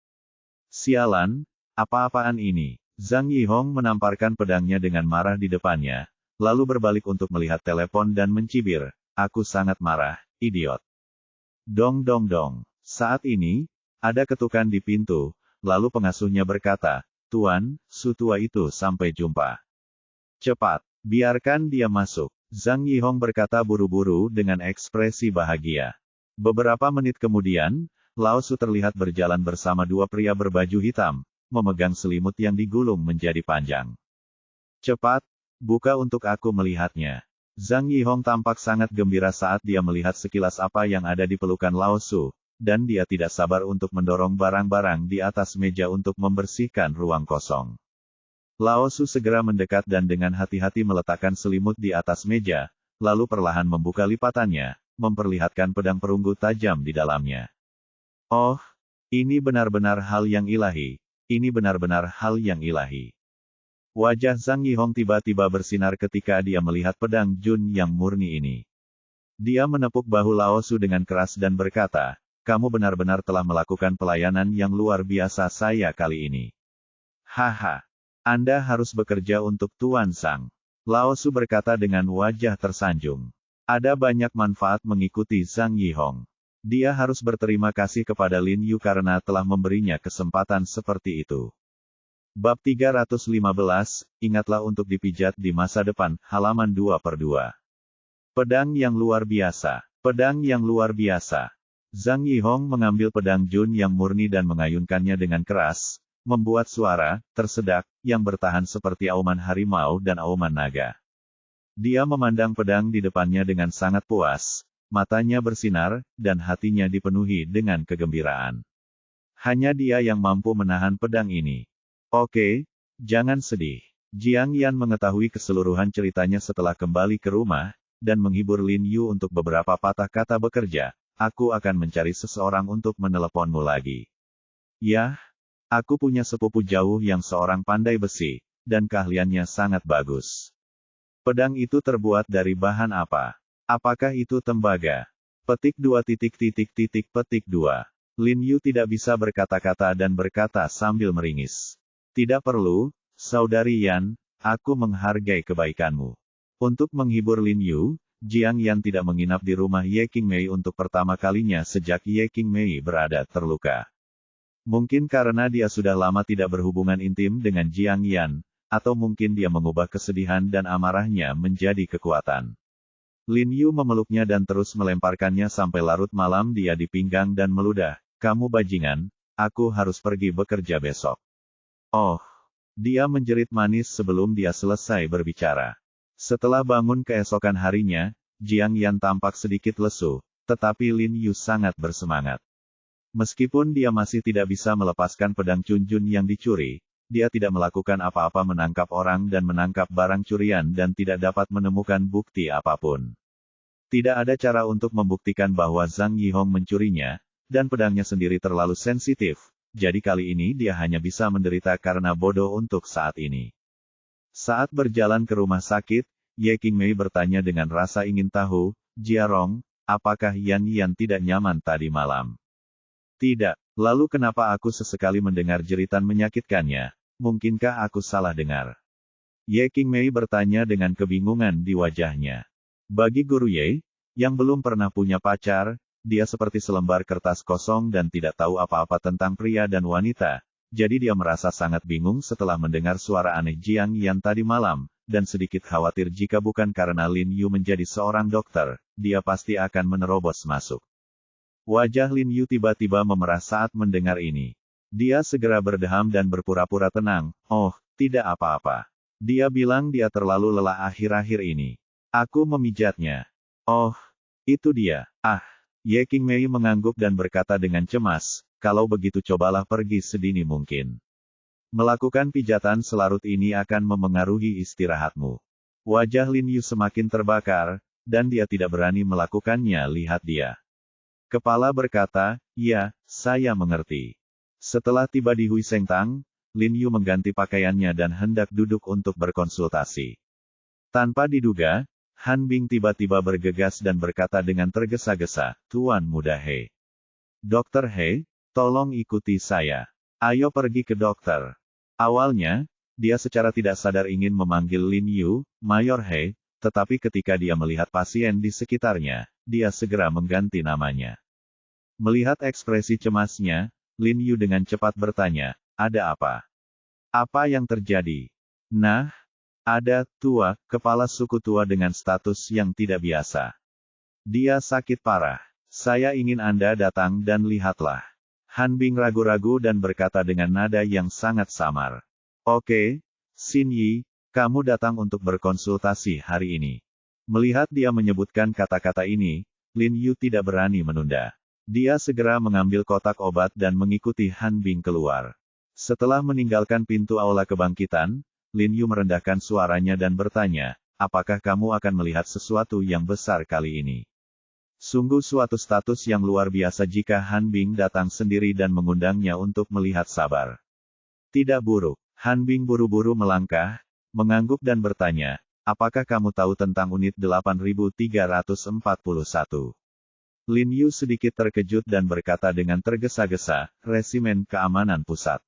Sialan, apa-apaan ini? Zhang Yihong menamparkan pedangnya dengan marah di depannya, lalu berbalik untuk melihat telepon dan mencibir, aku sangat marah, idiot. Dong dong dong. Saat ini, ada ketukan di pintu, lalu pengasuhnya berkata, Tuan, Su tua itu sampai jumpa. Cepat, biarkan dia masuk. Zhang Yihong berkata buru-buru dengan ekspresi bahagia. Beberapa menit kemudian, Lao Su terlihat berjalan bersama 2 pria berbaju hitam, memegang selimut yang digulung menjadi panjang. Cepat, buka untuk aku melihatnya. Zhang Yihong tampak sangat gembira saat dia melihat sekilas apa yang ada di pelukan Lao Su, dan dia tidak sabar untuk mendorong barang-barang di atas meja untuk membersihkan ruang kosong. Lao Su segera mendekat dan dengan hati-hati meletakkan selimut di atas meja, lalu perlahan membuka lipatannya, memperlihatkan pedang perunggu tajam di dalamnya. Oh, ini benar-benar hal yang ilahi. Ini benar-benar hal yang ilahi. Wajah Zhang Yihong tiba-tiba bersinar ketika dia melihat pedang Jun yang murni ini. Dia menepuk bahu Lao Su dengan keras dan berkata, kamu benar-benar telah melakukan pelayanan yang luar biasa saya kali ini. Haha, Anda harus bekerja untuk Tuan Sang. Lao Su berkata dengan wajah tersanjung. Ada banyak manfaat mengikuti Zhang Yihong. Dia harus berterima kasih kepada Lin Yu karena telah memberinya kesempatan seperti itu. Bab 315, ingatlah untuk dipijat di masa depan, halaman 2/2. Pedang yang luar biasa. Pedang yang luar biasa. Zhang Yihong mengambil pedang Jun yang murni dan mengayunkannya dengan keras, membuat suara tersedak yang bertahan seperti auman harimau dan auman naga. Dia memandang pedang di depannya dengan sangat puas, matanya bersinar, dan hatinya dipenuhi dengan kegembiraan. Hanya dia yang mampu menahan pedang ini. Oke, jangan sedih. Jiang Yan mengetahui keseluruhan ceritanya setelah kembali ke rumah, dan menghibur Lin Yu untuk beberapa patah kata bekerja. Aku akan mencari seseorang untuk meneleponmu lagi. Yah, Aku punya sepupu jauh yang seorang pandai besi, dan keahliannya sangat bagus. Pedang itu terbuat dari bahan apa? Apakah itu tembaga? Petik 2 petik 2. Lin Yu tidak bisa berkata-kata dan berkata sambil meringis. Tidak perlu, Saudari Yan, aku menghargai kebaikanmu. Untuk menghibur Lin Yu, Jiang Yan tidak menginap di rumah Ye Qingmei untuk pertama kalinya sejak Ye Qingmei berada terluka. Mungkin karena dia sudah lama tidak berhubungan intim dengan Jiang Yan, atau mungkin dia mengubah kesedihan dan amarahnya menjadi kekuatan. Lin Yu memeluknya dan terus melemparkannya sampai larut malam dia dipinggang dan meludah. Kamu bajingan, aku harus pergi bekerja besok. Oh, dia menjerit manis sebelum dia selesai berbicara. Setelah bangun keesokan harinya, Jiang Yan tampak sedikit lesu, tetapi Lin Yu sangat bersemangat. Meskipun dia masih tidak bisa melepaskan pedang Chunjun yang dicuri, dia tidak melakukan apa-apa menangkap orang dan menangkap barang curian dan tidak dapat menemukan bukti apapun. Tidak ada cara untuk membuktikan bahwa Zhang Yihong mencurinya, dan pedangnya sendiri terlalu sensitif, jadi kali ini dia hanya bisa menderita karena bodoh untuk saat ini. Saat berjalan ke rumah sakit, Ye Qingmei bertanya dengan rasa ingin tahu, Jiarong, apakah Yan Yan tidak nyaman tadi malam? Tidak, lalu kenapa aku sesekali mendengar jeritan menyakitkannya? Mungkinkah aku salah dengar? Ye Qingmei bertanya dengan kebingungan di wajahnya. Bagi Guru Ye, yang belum pernah punya pacar, dia seperti selembar kertas kosong dan tidak tahu apa-apa tentang pria dan wanita, jadi dia merasa sangat bingung setelah mendengar suara aneh Jiang Yan tadi malam, dan sedikit khawatir jika bukan karena Lin Yu menjadi seorang dokter, dia pasti akan menerobos masuk. Wajah Lin Yu tiba-tiba memerah saat mendengar ini. Dia segera berdeham dan berpura-pura tenang, oh, tidak apa-apa. Dia bilang dia terlalu lelah akhir-akhir ini. Aku memijatnya. Oh, itu dia, Ye Qingmei mengangguk dan berkata dengan cemas, kalau begitu cobalah pergi sedini mungkin. Melakukan pijatan selarut ini akan memengaruhi istirahatmu. Wajah Lin Yu semakin terbakar, dan dia tidak berani melakukannya. Lihat dia. Kepala berkata, ya, saya mengerti. Setelah tiba di Hui Sengtang, Lin Yu mengganti pakaiannya dan hendak duduk untuk berkonsultasi. Tanpa diduga, Han Bing tiba-tiba bergegas dan berkata dengan tergesa-gesa, Tuan Muda He. Dokter He, tolong ikuti saya. Ayo pergi ke dokter. Awalnya, dia secara tidak sadar ingin memanggil Lin Yu, Mayor He, tetapi ketika dia melihat pasien di sekitarnya, dia segera mengganti namanya. Melihat ekspresi cemasnya, Lin Yu dengan cepat bertanya, ada apa? Apa yang terjadi? Nah, ada, tua, kepala suku tua dengan status yang tidak biasa. Dia sakit parah. Saya ingin Anda datang dan lihatlah. Han Bing ragu-ragu dan berkata dengan nada yang sangat samar. Oke, Xin Yi, kamu datang untuk berkonsultasi hari ini. Melihat dia menyebutkan kata-kata ini, Lin Yu tidak berani menunda. Dia segera mengambil kotak obat dan mengikuti Han Bing keluar. Setelah meninggalkan pintu aula kebangkitan, Lin Yu merendahkan suaranya dan bertanya, apakah kamu akan melihat sesuatu yang besar kali ini? Sungguh suatu status yang luar biasa jika Han Bing datang sendiri dan mengundangnya untuk melihat sabar. Tidak buruk. Han Bing buru-buru melangkah, mengangguk dan bertanya, apakah kamu tahu tentang unit 8341? Lin Yu sedikit terkejut dan berkata dengan tergesa-gesa, Resimen Keamanan Pusat.